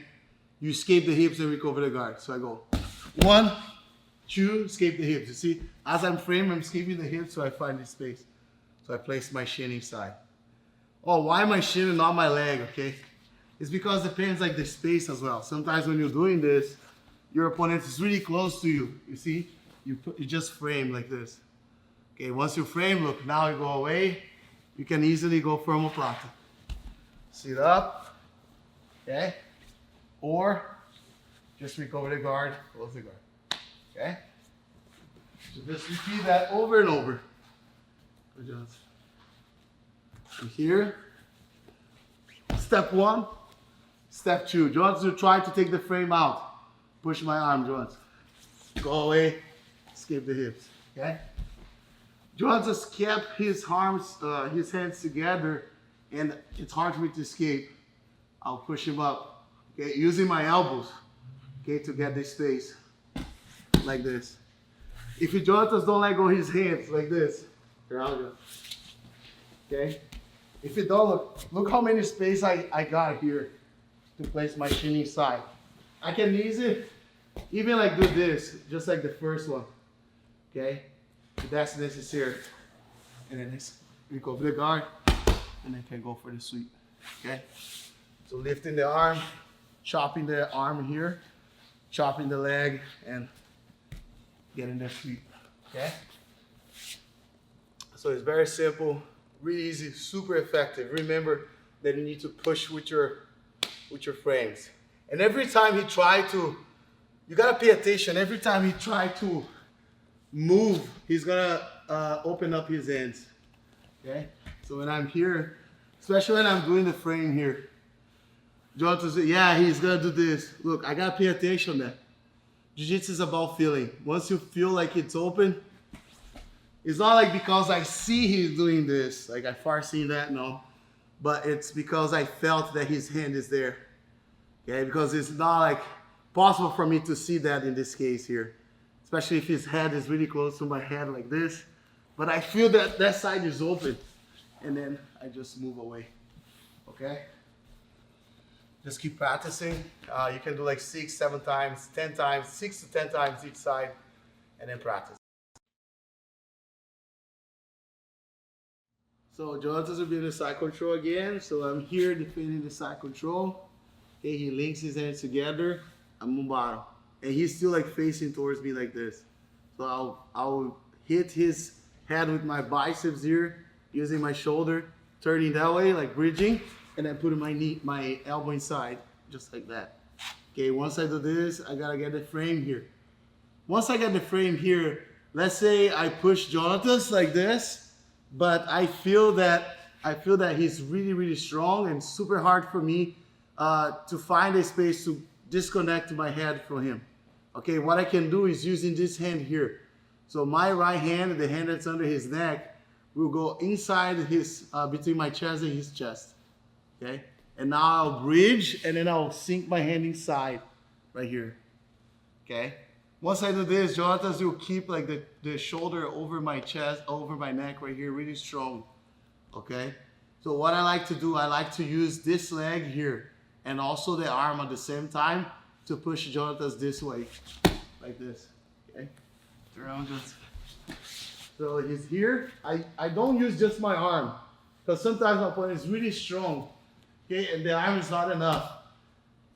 you escape the hips and recover the guard. So I go 1, 2, escape the hips. You see, as I'm framed, I'm escaping the hips so I find this space. So I place my shin inside. Oh, why my shin and not my leg, okay? It's because it depends like the space as well. Sometimes when you're doing this, your opponent is really close to you. You see, you just frame like this. Okay, once you frame, look, now you go away. You can easily go for omoplata. Sit up, okay? Or just recover the guard, close the guard, okay? So just repeat that over and over. And here, step 1, step 2. Jones will try to take the frame out. Push my arm, Jones. Go away, escape the hips, okay? Jones has kept his arms, his hands together, and it's hard for me to escape. I'll push him up, okay? Using my elbows, okay, to get this space, like this. If you Jones don't let go his hands, like this, okay? If you don't look how many space I got here to place my shin inside. I can easily even like do this, just like the first one, okay? If that's necessary. And then recover the guard, and then can go for the sweep, okay? So lifting the arm, chopping the arm here, chopping the leg, and getting the sweep, okay? So it's very simple, really easy, super effective. Remember that you need to push with your frames. And every time he try to, you gotta pay attention. Every time he try to move, he's gonna open up his hands, okay? So when I'm here, especially when I'm doing the frame here, Jonathan says, yeah, he's gonna do this. Look, I gotta pay attention to that. Jiu-Jitsu is about feeling. Once you feel like it's open, it's not like because I see he's doing this, like I far seen that, no. But it's because I felt that his hand is there. Okay, because it's not like possible for me to see that in this case here. Especially if his head is really close to my head like this. But I feel that that side is open. And then I just move away. Okay? Just keep practicing. You can do like 6, 7 times, 10 times, 6 to 10 times each side. And then practice. So Jonathan will be in the side control again. So I'm here defending the side control. Okay, he links his hands together. I'm Mumbaro. and he's still like facing towards me like this. So I'll hit his head with my biceps here, using my shoulder, turning that way, like bridging, and then putting my elbow inside, just like that. Okay, once I do this, I gotta get the frame here. Once I get the frame here, let's say I push Jonathan's like this, but I feel that he's really, really strong and super hard for me to find a space to disconnect my head from him. Okay, what I can do is using this hand here. So my right hand, the hand that's under his neck, will go inside his, between my chest and his chest. Okay, and now I'll bridge and then I'll sink my hand inside right here. Okay, once I do this, Jonathan will keep like the shoulder over my chest, over my neck right here, really strong. Okay, so what I like to do, I like to use this leg here and also the arm at the same time to push Jonathan this way, like this. Okay, around just. So he's here. I don't use just my arm because sometimes my opponent is really strong. Okay, and the arm is not enough.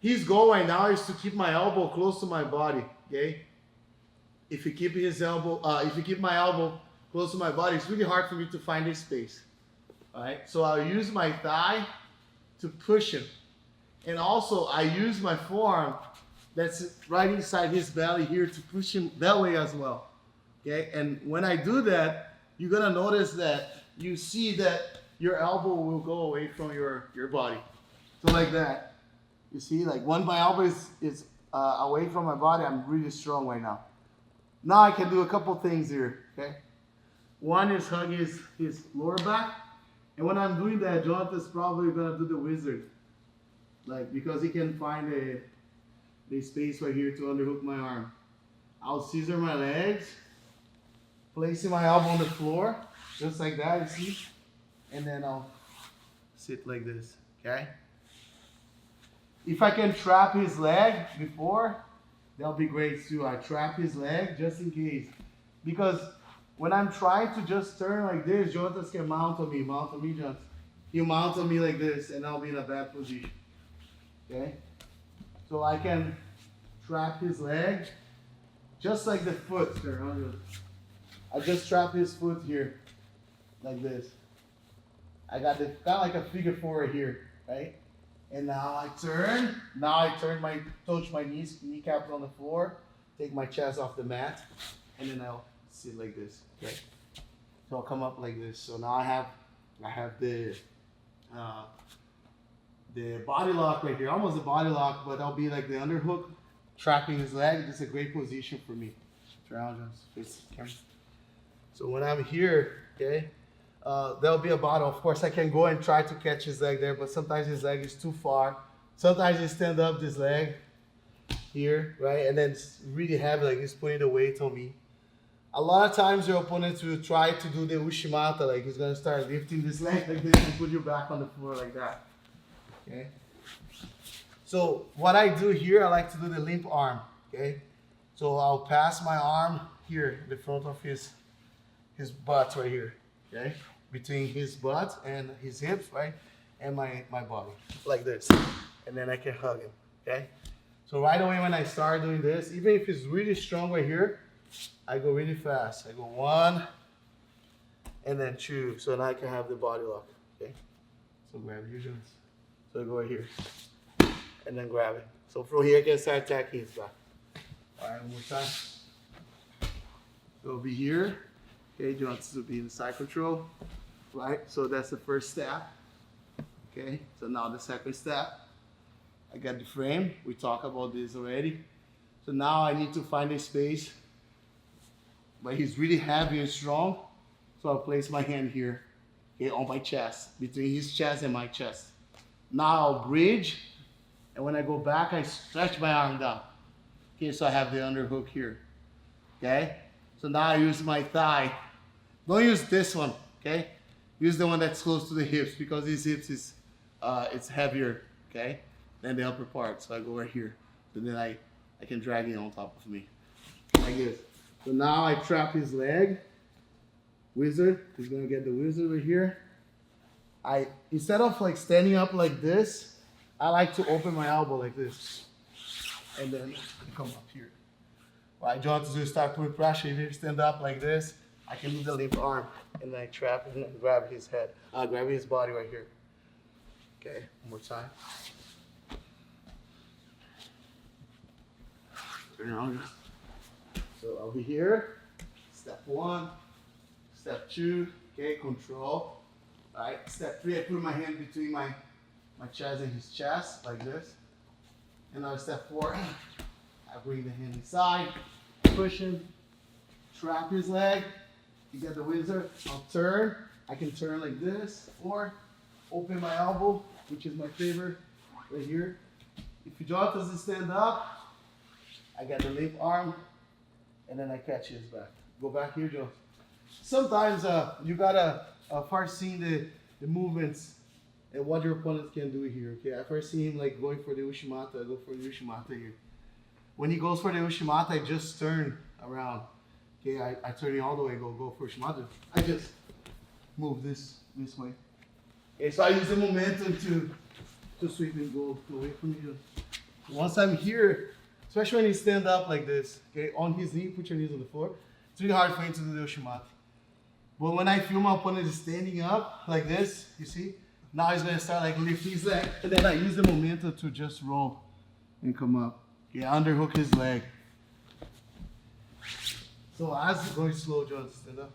His goal right now is to keep my elbow close to my body. Okay, if you keep my elbow close to my body, it's really hard for me to find a space. All right, so I'll use my thigh to push him, and also I use my forearm that's right inside his belly here to push him that way as well. Okay, and when I do that, you're gonna notice that you see that your elbow will go away from your body. So like that. You see, like when my elbow is away from my body, I'm really strong right now. Now I can do a couple things here, okay? One is hug his lower back. And when I'm doing that, Jonathan's probably gonna do the wizard. Like, because he can find the space right here to underhook my arm. I'll scissor my legs, placing my elbow on the floor, just like that, you see? And then I'll sit like this, okay? If I can trap his leg before, that'll be great too. I trap his leg just in case. Because when I'm trying to just turn like this, Jonathan can mount on me, Jonathan. He'll mount on me like this and I'll be in a bad position, okay? So I can trap his leg just like the foot, sir. I just trap his foot here, like this. I got kind of like a figure four right here, right? And now I turn. Now I touch my kneecaps on the floor, take my chest off the mat, and then I'll sit like this, okay? So I'll come up like this. So now I have the body lock right here, almost a body lock, but that'll be like the underhook, trapping his leg. This is a great position for me. So when I'm here, okay, there'll be a bottle. Of course, I can go and try to catch his leg there, but sometimes his leg is too far. Sometimes he stand up this leg here, right? And then it's really heavy, like he's putting the weight on me. A lot of times your opponents will try to do the Ushimata, like he's gonna start lifting this leg like this and put you back on the floor like that, okay? So what I do here, I like to do the limp arm, okay? So I'll pass my arm here, the front of his butt right here, okay? Between his butt and his hips, right? And my body, like this. And then I can hug him, okay? So right away when I start doing this, even if it's really strong right here, I go really fast. I go 1, and then 2. So now I can have the body lock, okay? So grab your joints. So I go right here, and then grab it. So from here I can start attacking his back. All right, one more time. So over here, okay, you want to be in side control, right? So that's the first step, okay? So now the second step, I got the frame. We talked about this already. So now I need to find a space, but he's really heavy and strong. So I'll place my hand here, okay, on my chest, between his chest and my chest. Now I'll bridge, and when I go back, I stretch my arm down. Okay, so I have the underhook here, okay? So now I use my thigh. Don't use this one, okay? Use the one that's close to the hips because these hips is, it's heavier, okay? Than the upper part, so I go right here. So then I can drag it on top of me, like this. So now I trap his leg, wizard. He's gonna get the wizard right here. Instead of like standing up like this, I like to open my elbow like this. and then you come up here. Right, Jonathan will start putting pressure. If you stand up like this, I can do the limp arm and then trap it and then grab his head. Grab his body right here. Okay, one more time. Turn around. So over here, step 1, step 2, okay, control. All right, step 3, I put my hand between my chest and his chest, like this. And now step 4, I bring the hand inside, push him, trap his leg. You get the wizard, I'll turn. I can turn like this, or open my elbow, which is my favorite, right here. If John doesn't stand up, I got the limp arm, and then I catch his back. Go back here, Joe. Sometimes you gotta first see the movements and what your opponent can do here. Okay, I first see him like going for the Ushimata. I go for the Ushimata here. When he goes for the Ushimata, I just turn around. Okay, I turn it all the way. Go for Ushimata. I just move this way. Okay, so I use the momentum to sweep and go away from you. Once I'm here, especially when you stand up like this, okay, on his knee, put your knees on the floor. It's really hard for him to do the Ushimata. But when I feel my opponent is standing up like this, you see, now he's gonna start like lifting his leg, and then I use the momentum to just roll and come up. Okay, underhook his leg. So as you're going slow, John, stand up.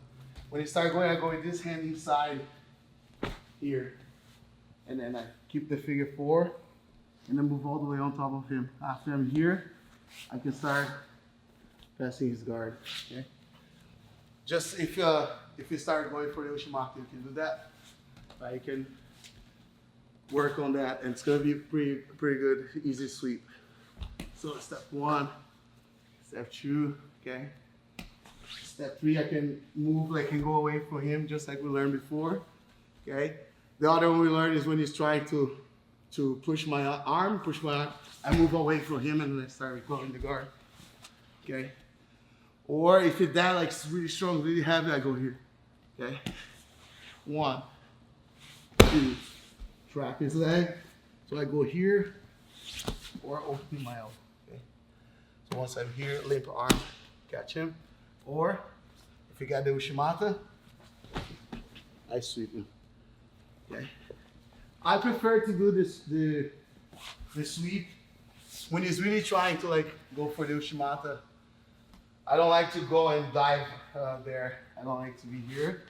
When you start going, I go with this hand inside here, and then I keep the figure 4, and then move all the way on top of him. After I'm here, I can start passing his guard. Okay. Just if you start going for the Ushimata, you can do that. You can work on that, and it's gonna be pretty good, easy sweep. So step 1, step 2, okay. Step 3, I can move, like, and go away from him, just like we learned before. Okay. The other one we learned is when he's trying to push my arm, I move away from him and then I start recovering the guard. Okay. Or if it's that like really strong, really heavy, I go here. Okay. 1, 2, trap his leg. So I go here or open my elbow. Okay. So once I'm here, limp arm, catch him. Or if you got the Ushimata, I sweep him. Okay. I prefer to do the sweep when he's really trying to like go for the Ushimata. I don't like to go and dive there. I don't like to be here,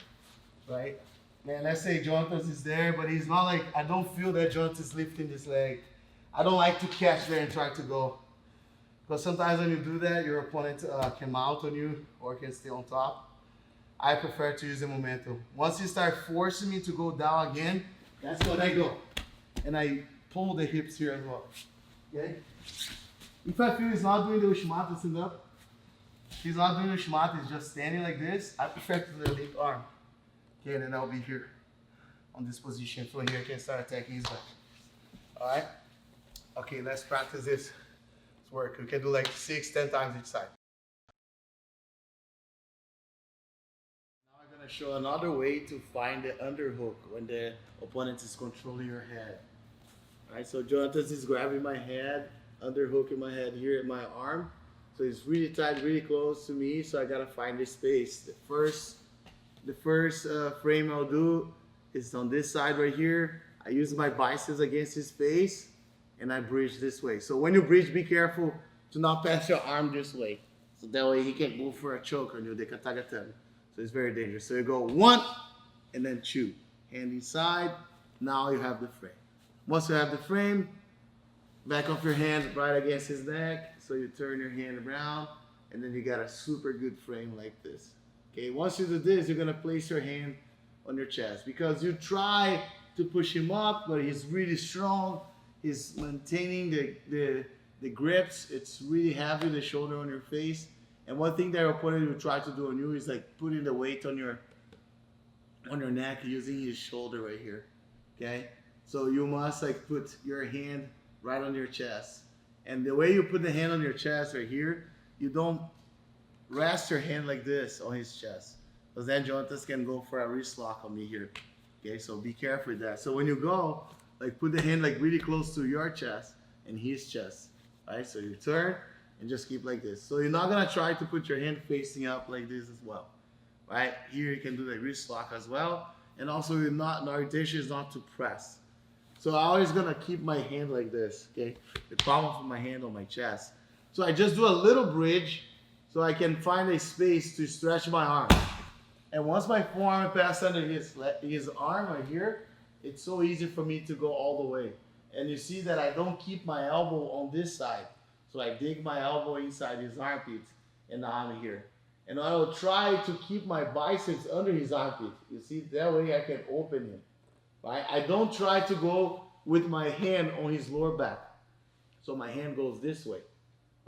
right? Man, let's say Jonathan is there, but he's not like, I don't feel that Jonathan is lifting this leg. I don't like to catch there and try to go. Because sometimes when you do that, your opponent can mount on you or can stay on top. I prefer to use the momentum. Once you start forcing me to go down again, that's when I go. And I pull the hips here as well. Okay? If I feel he's not doing the Ushimata stand up, he's not doing the Ushimata, he's just standing like this, I prefer to do the limp arm. Okay, and then I'll be here on this position. So here I can start attacking his back. Alright? Okay, let's practice this. Let's work. We can do like 6, 10 times each side. Now I'm gonna show another way to find the underhook when the opponent is controlling your head. Alright, so Jonathan is grabbing my head, underhooking my head here at my arm. So it's really tight, really close to me, so I gotta find the space. The first frame I'll do is on this side right here. I use my biceps against his face, and I bridge this way. So when you bridge, be careful to not pass your arm this way. So that way he can move for a choke on you, the katagatame. So it's very dangerous. So you go 1, and then 2. Hand inside, now you have the frame. Once you have the frame, back of your hand right against his neck. So you turn your hand around, and then you got a super good frame like this. Okay, once you do this, you're gonna place your hand on your chest because you try to push him up, but he's really strong. He's maintaining the grips. It's really heavy, the shoulder on your face. And one thing that your opponent will try to do on you is like putting the weight on your neck using his shoulder right here. Okay, so you must like put your hand right on your chest. And the way you put the hand on your chest right here, you don't rest your hand like this on his chest. Because then Jonathan can go for a wrist lock on me here. Okay, so be careful with that. So when you go, like put the hand like really close to your chest and his chest. All right, so you turn and just keep like this. So you're not gonna try to put your hand facing up like this as well. Right here, you can do the wrist lock as well, and also you're not. The orientation is not to press. So I'm always gonna keep my hand like this. Okay, the palm of my hand on my chest. So I just do a little bridge, so I can find a space to stretch my arm. And once my forearm passes under his arm right here, it's so easy for me to go all the way. And you see that I don't keep my elbow on this side. So I dig my elbow inside his armpit, and now I'm here. And I will try to keep my biceps under his armpit. You see, that way I can open him. Right? I don't try to go with my hand on his lower back. So my hand goes this way.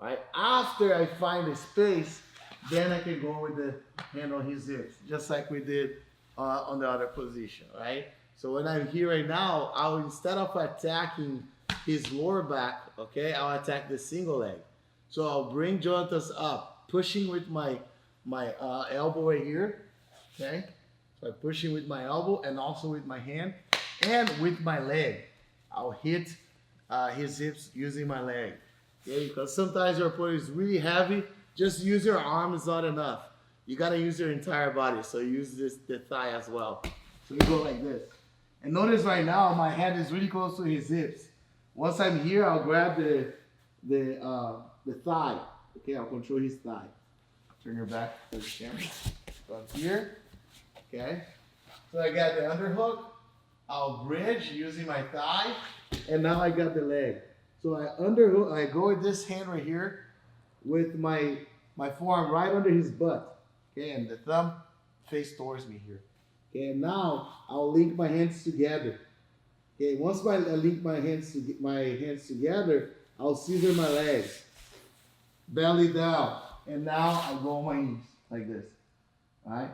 Right? After I find a space, then I can go with the hand on his hips, just like we did on the other position, right? So when I'm here right now, I'll, instead of attacking his lower back, okay, I'll attack the single leg. So I'll bring Jonatas up, pushing with my elbow right here, okay? So I push him with my elbow and also with my hand and with my leg. I'll hit his hips using my leg, okay? Because sometimes your opponent is really heavy. Just use your arm is not enough. You gotta use your entire body. So use the thigh as well. So you go like this. And notice right now my head is really close to his hips. Once I'm here, I'll grab the thigh. Okay, I'll control his thigh. Turn your back to the camera. So I'm here. Okay. So I got the underhook. I'll bridge using my thigh. And now I got the leg. So I underhook, I go with this hand right here with my forearm right under his butt. Okay, and the thumb face towards me here. Okay, and now I'll link my hands together. Okay, once I link my hands together, I'll scissor my legs, belly down, and now I go on my knees like this. All right.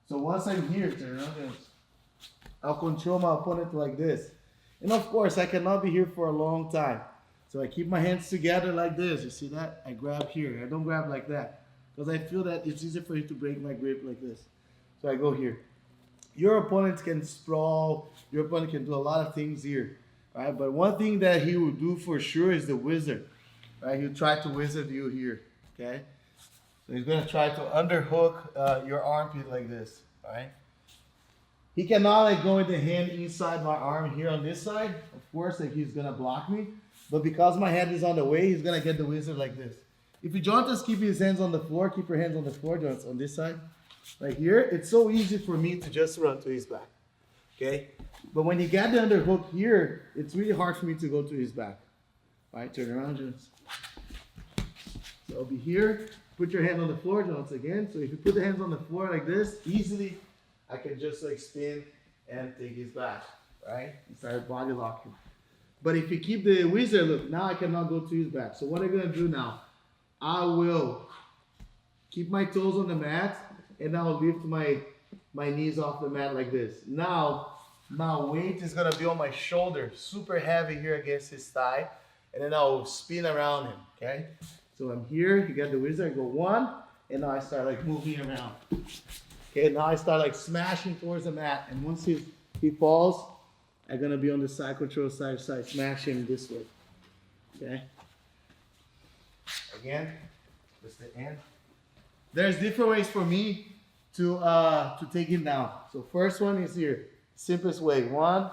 So once I'm here, turn around, I'll control my opponent like this. And of course, I cannot be here for a long time. So I keep my hands together like this. You see that? I grab here. I don't grab like that because I feel that it's easier for you to break my grip like this. So I go here. Your opponent can sprawl. Your opponent can do a lot of things here, right? But one thing that he will do for sure is the wizard, right? He'll try to wizard you here, okay? So he's gonna try to underhook your armpit like this, right? He cannot like go with the hand inside my arm here on this side. Of course, like he's gonna block me. But because my hand is on the way, he's gonna get the wizard like this. If you Jonatas keep his hands on the floor, keep your hands on the floor, Jonatas, on this side. Right here, it's so easy for me to just run to his back. Okay? But when you get the underhook here, it's really hard for me to go to his back. Alright, turn around, Jonatas. So I'll be here. Put your hand on the floor, Jonatas, again. So if you put the hands on the floor like this, easily I can just like spin and take his back. Right? And start body locking. But if you keep the wizard, look, now I cannot go to his back. So what I'm gonna do now, I will keep my toes on the mat and I'll lift my knees off the mat like this. Now, my weight is gonna be on my shoulder, super heavy here against his thigh, and then I'll spin around him, okay? So I'm here, you got the wizard, I go one, and now I start like moving around. Okay, now I start like smashing towards the mat, and once he falls, I'm gonna be on the side control, side, smash him this way. Okay. Again, just the end. There's different ways for me to take him down. So first one is here. Simplest way. 1,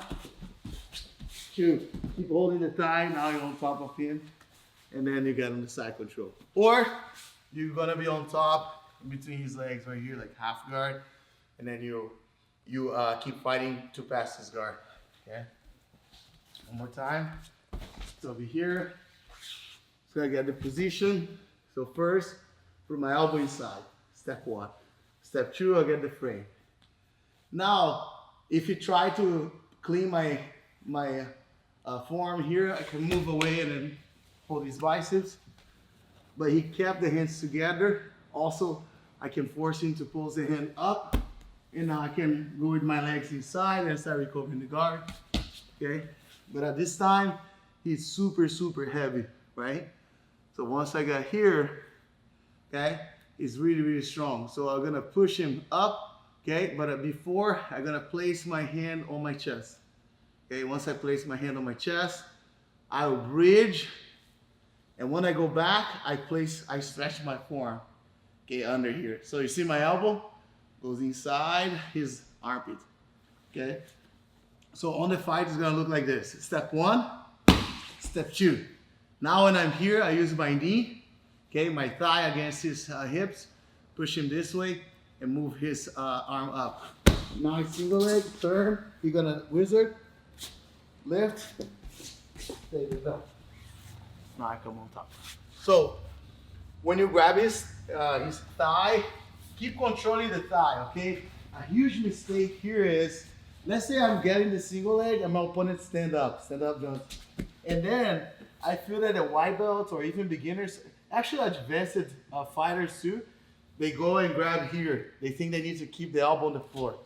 2. Keep holding the thigh. Now you're on top of him, and then you get on the side control. Or you're gonna be on top in between his legs right here, like half guard, and then you keep fighting to pass his guard. Okay. One more time. So over here. So I get the position. So first, put my elbow inside. Step 1. Step 2, I get the frame. Now, if you try to clean my forearm here, I can move away and then hold his biceps. But he kept the hands together. Also, I can force him to pull the hand up. And now I can go with my legs inside and start recovering the guard. Okay? But at this time, he's super, super heavy, right? So once I got here, okay, he's really, really strong. So I'm gonna push him up, okay? But before, I'm gonna place my hand on my chest. Okay, once I place my hand on my chest, I'll bridge And when I go back, I stretch my forearm, okay, under here. So you see my elbow goes inside his armpit, okay? So on the fight, it's gonna look like this. Step 1, step 2. Now when I'm here, I use my knee, okay, my thigh against his hips, push him this way, and move his arm up. Now single leg, turn, you're gonna wizard, lift, there you go. Now I come on top. So when you grab his thigh, keep controlling the thigh, okay? A huge mistake here is, let's say I'm getting the single leg and my opponent stand up, Johnson. And then I feel that the white belts or even beginners, actually advanced fighters too, they go and grab here. They think they need to keep the elbow on the floor.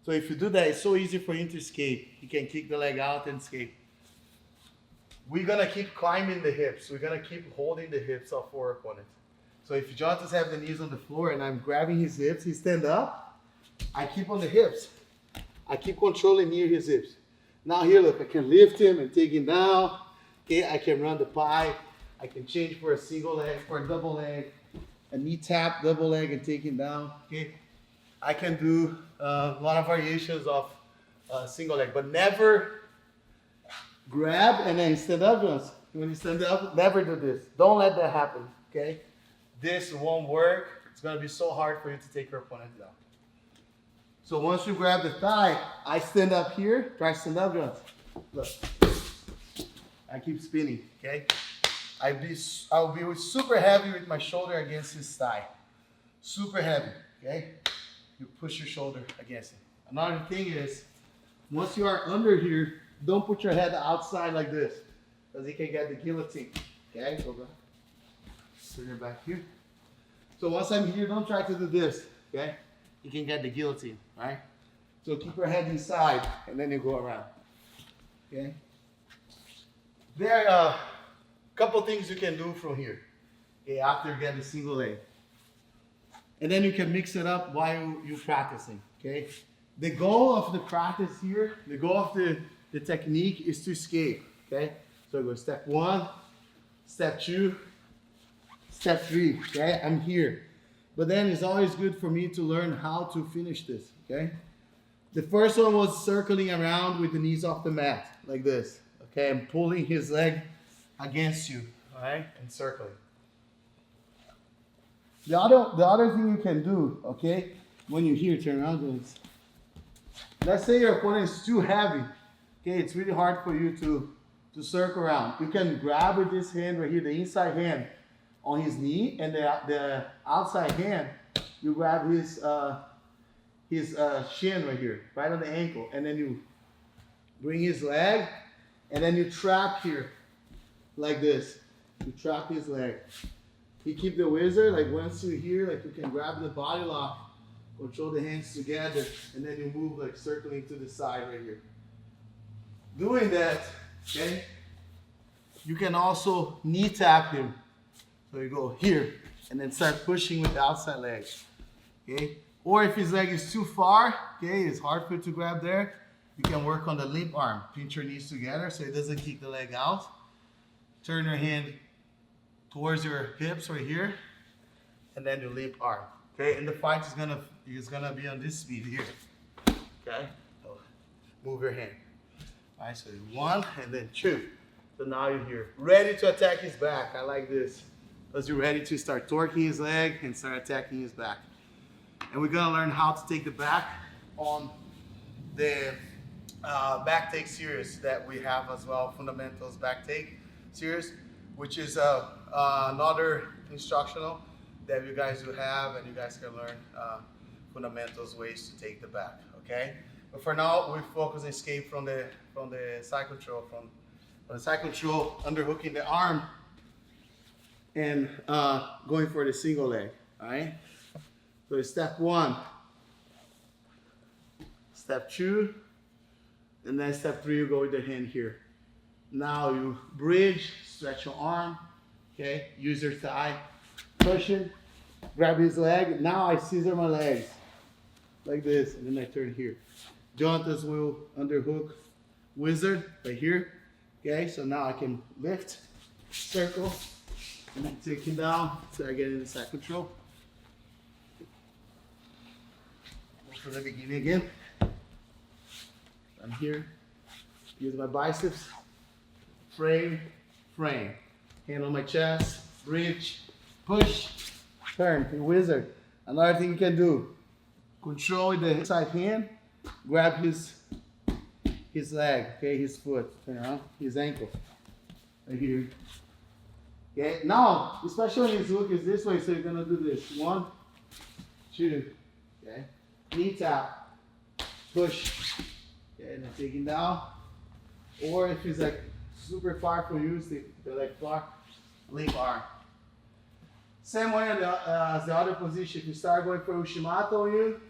So if you do that, it's so easy for him to escape. He can kick the leg out and escape. We're gonna keep climbing the hips. We're gonna keep holding the hips of our opponent. So if Jonathan have the knees on the floor and I'm grabbing his hips, he stand up, I keep on the hips. I keep controlling near his hips. Now here, look, I can lift him and take him down. Okay, I can run the pie. I can change for a single leg, for a double leg, a knee tap, double leg, and take him down. Okay, I can do a lot of variations of single leg, but never grab and then stand up. When you stand up, never do this. Don't let that happen. Okay, this won't work. It's gonna be so hard for you to take your opponent down. So once you grab the thigh, I stand up here. Try to stand up, Johnson. Look. I keep spinning, okay? I'll be super heavy with my shoulder against his thigh. Super heavy, okay? You push your shoulder against it. Another thing is, once you are under here, don't put your head outside like this, because he can get the guillotine, okay? Go back. Turn your back here. So once I'm here, don't try to do this, okay? You can get the guillotine, right? So keep your head inside, and then you go around, okay? There are a couple things you can do from here, okay, after you get the single leg. And then you can mix it up while you're practicing, okay? The goal of the practice here, the goal of the technique is to escape, okay? So go step 1, step 2, step 3, okay? I'm here. But then it's always good for me to learn how to finish this, okay? The first one was circling around with the knees off the mat, like this, okay? I'm pulling his leg against you, all right? And circling. The other thing you can do, okay? When you're here, turn around. Let's say your opponent is too heavy, okay? It's really hard for you to circle around. You can grab with this hand right here, the inside hand, on his knee, and the outside hand, you grab his shin right here, right on the ankle, and then you bring his leg, and then you trap here, like this. You trap his leg. You keep the wizard, like once you're here, like you can grab the body lock, control the hands together, and then you move like circling to the side right here. Doing that, okay, you can also knee tap him. So you go here, and then start pushing with the outside leg, okay? Or if his leg is too far, okay, it's hard for you to grab there, you can work on the limp arm. Pinch your knees together so it doesn't kick the leg out. Turn your hand towards your hips right here, and then your limp arm, okay? And the fight is gonna be on this speed here, okay? So move your hand. All right, so 1 and then 2. So now you're here, ready to attack his back. I like this. Because you're ready to start torquing his leg and start attacking his back. And we're gonna learn how to take the back on the back take series that we have as well, Fundamentals Back Take series, which is another instructional that you guys will have, and you guys can learn fundamentals ways to take the back, okay? But for now, we focus on escape from the side control, from the side control, underhooking the arm, and going for the single leg, all right? So it's step 1, step 2, and then step 3, you go with the hand here. Now you bridge, stretch your arm, okay? Use your thigh, push it, grab his leg. Now I scissor my legs, like this, and then I turn here. Jonathan's will underhook wizard right here, okay? So now I can lift, circle, And then take him down so I get into side control. Go from the beginning again. I'm here. Use my biceps. Frame, frame. Hand on my chest. Bridge, push, turn. A wizard. Another thing you can do. Control with the inside hand. Grab his leg, okay, his foot, turn around, his ankle, right here. Okay, now, especially when his hook is this way, so you're gonna do this. 1, 2, okay. Knee tap, push, okay, and then taking down. Or if it's like super far from you, the leg far, limp arm. Same way as the other position. If you start going for Ushimata on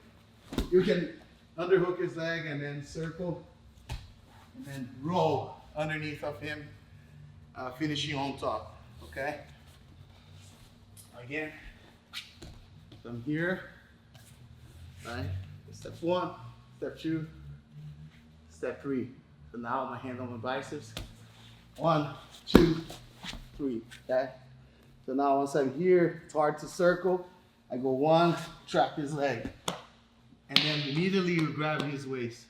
you can underhook his leg and then circle and then roll underneath of him, finishing on top, okay? Again, from here, right? Step 1, step 2, step 3. So now my hand on my biceps. 1, 2, 3, okay? So now once I'm here, it's hard to circle. I go 1, trap his leg. And then immediately you grab his waist.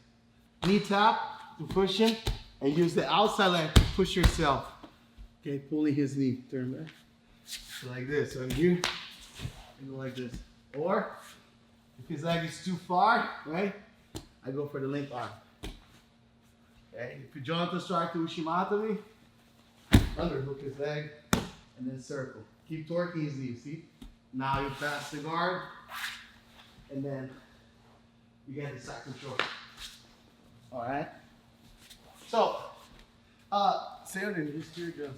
Knee tap to push him and use the outside leg to push yourself. Okay, pulling his knee. Turn back. So like this. So I'm here and go like this. Or if his leg is too far, right? I go for the limp arm. Okay, if Jonathan tries to Ushimata me, underhook his leg and then circle. Keep torquing his knee, see? Now you pass the guard and then you get the side control. All right. So, just here, just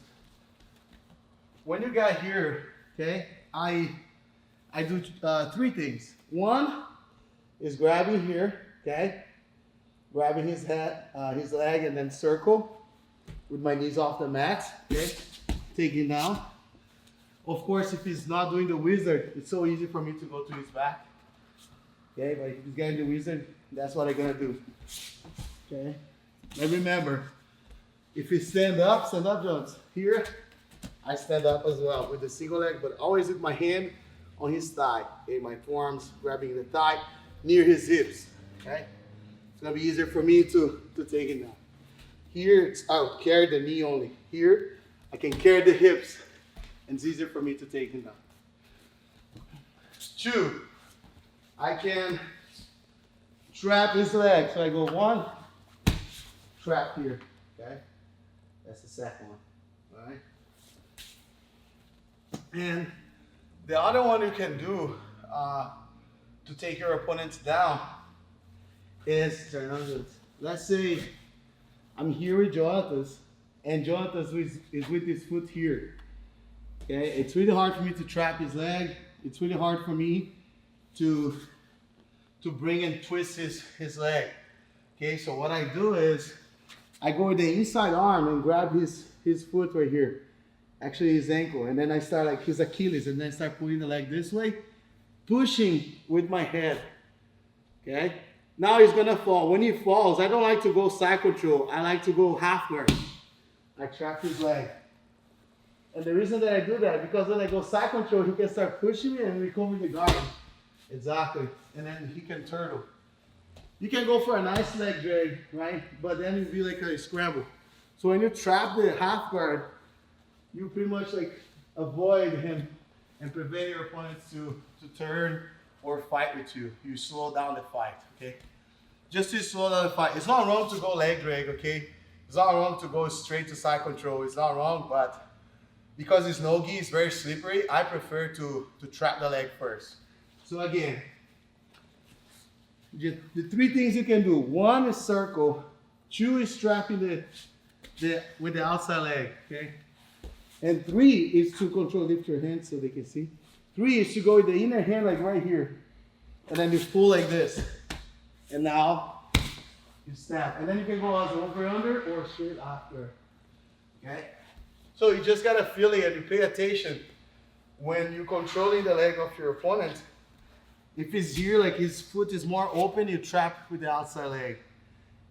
when you got here, okay, I do 3 things. 1 is grabbing here, okay, grabbing his head, his leg, and then circle with my knees off the mat, okay, taking down. Of course, if he's not doing the wizard, it's so easy for me to go to his back. Okay, but if he's getting the wizard, that's what I'm gonna do. Okay, and remember, if you stand up, Jones. Here, I stand up as well with the single leg, but always with my hand on his thigh. Okay, my forearms grabbing the thigh near his hips. Okay, it's gonna be easier for me to take it down. Here, I'll carry the knee only. Here, I can carry the hips, and it's easier for me to take it down. 2. I can trap his leg. So I go 1, trap here, okay? That's the second one, all right? And the other one you can do to take your opponent down is, let's say I'm here with Jonathan, and Jonathan is with his foot here, okay? It's really hard for me to trap his leg. It's really hard for me to bring and twist his leg. Okay, so what I do is I go with the inside arm and grab his foot right here. Actually his ankle. And then I start like his Achilles and then I start pulling the leg this way, pushing with my head. Okay? Now he's gonna fall. When he falls, I don't like to go side control. I like to go half guard. I trap his leg. And the reason that I do that, because when I go side control, he can start pushing me and recover the guard. Exactly. And then he can turtle. You can go for a nice leg drag, right? But then it'd be like a scramble. So when you trap the half guard, you pretty much like avoid him and prevent your opponents to turn or fight with you. You slow down the fight, okay? Just to slow down the fight. It's not wrong to go leg drag, okay? It's not wrong to go straight to side control. It's not wrong, but because his no-gi is very slippery, I prefer to trap the leg first. So again, just the 3 things you can do. 1 is circle. 2 is trapping with the outside leg, okay? And 3 is to control, lift your hands so they can see. 3 is to go with the inner hand like right here. And then you pull like this. And now you snap. And then you can go as over under or straight after. Okay? So you just gotta feel it and you pay attention when you're controlling the leg of your opponent. If it's here, like his foot is more open, you trap with the outside leg.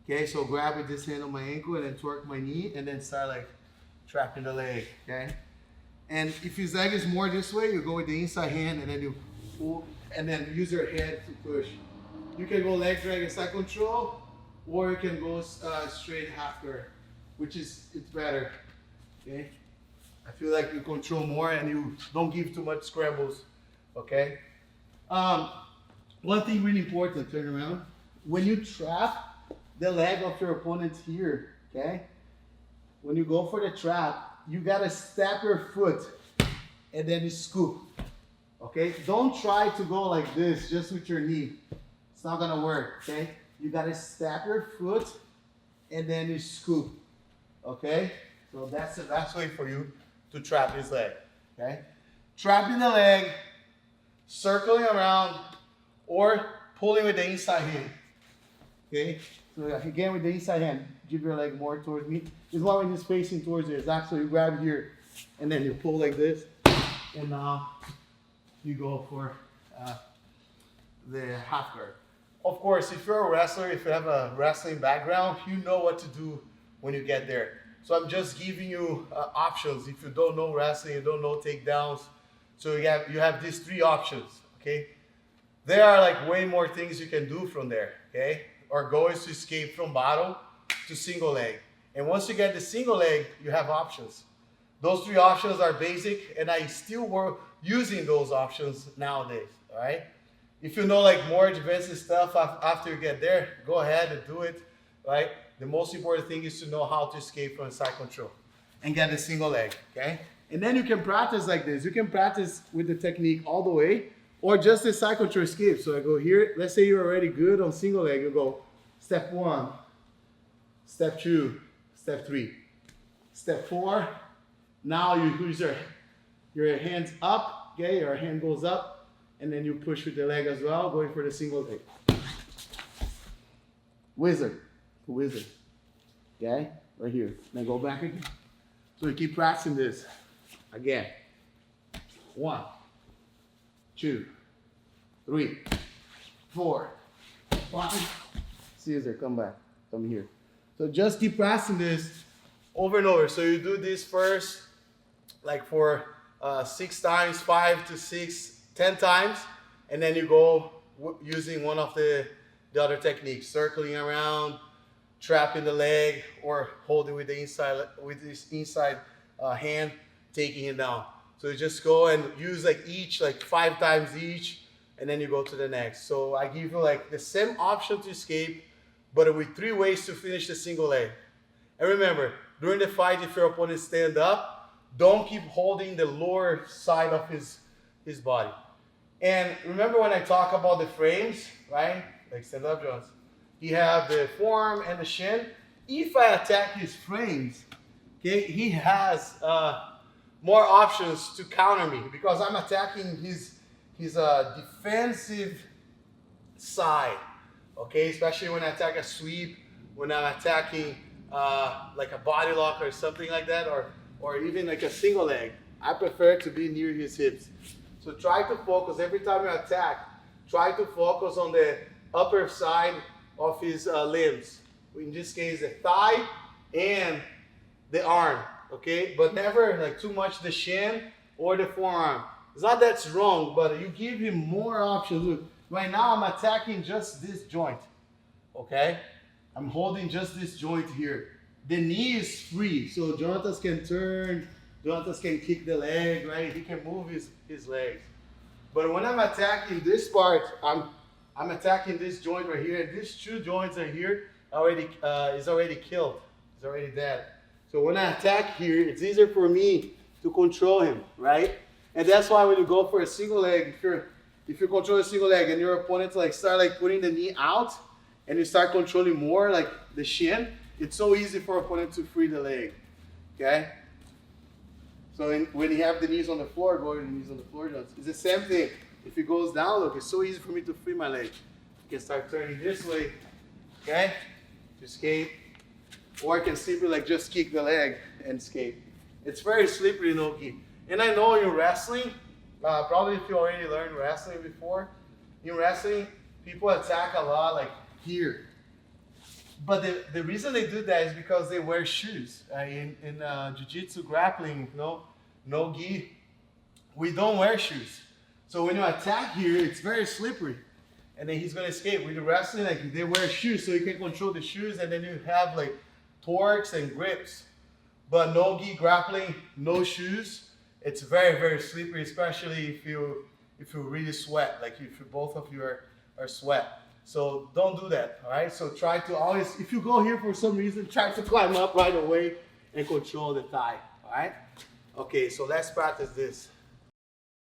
Okay, so grab with this hand on my ankle and then torque my knee and then start like trapping the leg, okay? And if his leg is more this way, you go with the inside hand and then you pull, and then use your head to push. You can go leg drag and side control, or you can go straight half guard, which is, it's better, okay? I feel like you control more and you don't give too much scrambles, okay? One thing really important, turn around. When you trap the leg of your opponent here, okay? When you go for the trap, you gotta step your foot and then you scoop, okay? Don't try to go like this just with your knee. It's not gonna work, okay? You gotta step your foot and then you scoop, okay? So that's the best way for you to trap his leg, okay? Trapping the leg, circling around, or pulling with the inside hand, okay? So again, with the inside hand, give your leg more towards me. This one when it's facing towards you, it's actually you grab here, and then you pull like this, and now you go for the half guard. Of course, if you're a wrestler, if you have a wrestling background, you know what to do when you get there. So I'm just giving you options. If you don't know wrestling, you don't know takedowns, so you have these 3 options, okay? There are like way more things you can do from there, okay? Our goal is to escape from bottom to single leg. And once you get the single leg, you have options. Those 3 options are basic, and I still work using those options nowadays, all right? If you know like more advanced stuff after you get there, go ahead and do it, right? The most important thing is to know how to escape from side control and get a single leg, okay? And then you can practice like this. You can practice with the technique all the way, or just the side control escape. So I go here, let's say you're already good on single leg, you go step 1, step 2, step 3, step 4. Now you use your hands up, okay? Your hand goes up, and then you push with the leg as well, going for the single leg. Wizard, okay? Right here. Then go back again. So you keep practicing this again. 1, 2, 3, 4, 5. Caesar, come back. Come here. So just keep practicing this over and over. So you do this first, like for 6 times, 5 to 6, 10 times, and then you go using one of the other techniques, circling around, trapping the leg, or holding with the inside this inside hand, taking it down. So you just go and use like 5 times each, and then you go to the next. So I give you like the same option to escape, but with 3 ways to finish the single leg. And remember, during the fight, if your opponent stand up, don't keep holding the lower side of his body. And remember when I talk about the frames, right? Like stand up, Jones. You have the forearm and the shin. If I attack his frames, okay, he has more options to counter me because I'm attacking his defensive side, okay? Especially when I attack a sweep, when I'm attacking like a body lock or something like that, or even like a single leg. I prefer to be near his hips. So try to focus every time you attack. Try to focus on the upper side of his limbs. In this case, the thigh and the arm, okay? But never like too much the shin or the forearm. It's not that's wrong, but you give him more options. Look, right now I'm attacking just this joint, okay? I'm holding just this joint here. The knee is free, so Jonathan can turn, Jonathan can kick the leg, right? He can move his legs. But when I'm attacking this part, I'm attacking this joint right here, and these 2 joints are here is already killed. It's already dead. So when I attack here, it's easier for me to control him, right? And that's why when you go for a single leg, if you control a single leg and your opponent like start like putting the knee out and you start controlling more like the shin, it's so easy for opponent to free the leg, okay? So when you have the knees on the floor, go with the knees on the floor, it's the same thing. If it goes down, look, it's so easy for me to free my leg. You can start turning this way, okay, to escape. Or I can simply like just kick the leg and escape. It's very slippery, Noki. And I know in wrestling, probably if you already learned wrestling before, in wrestling, people attack a lot like here. But the reason they do that is because they wear shoes. In jiu-jitsu grappling, you know, no gi. We don't wear shoes. So when you attack here, it's very slippery. And then he's gonna escape. With the wrestling, like they wear shoes so you can control the shoes, and then you have like torques and grips. But no gi grappling, no shoes. It's very, very slippery, especially if you really sweat, like if both of you are sweat. So don't do that, all right? So try to always, if you go here for some reason, try to climb up right away and control the thigh, all right? Okay, so let's practice this.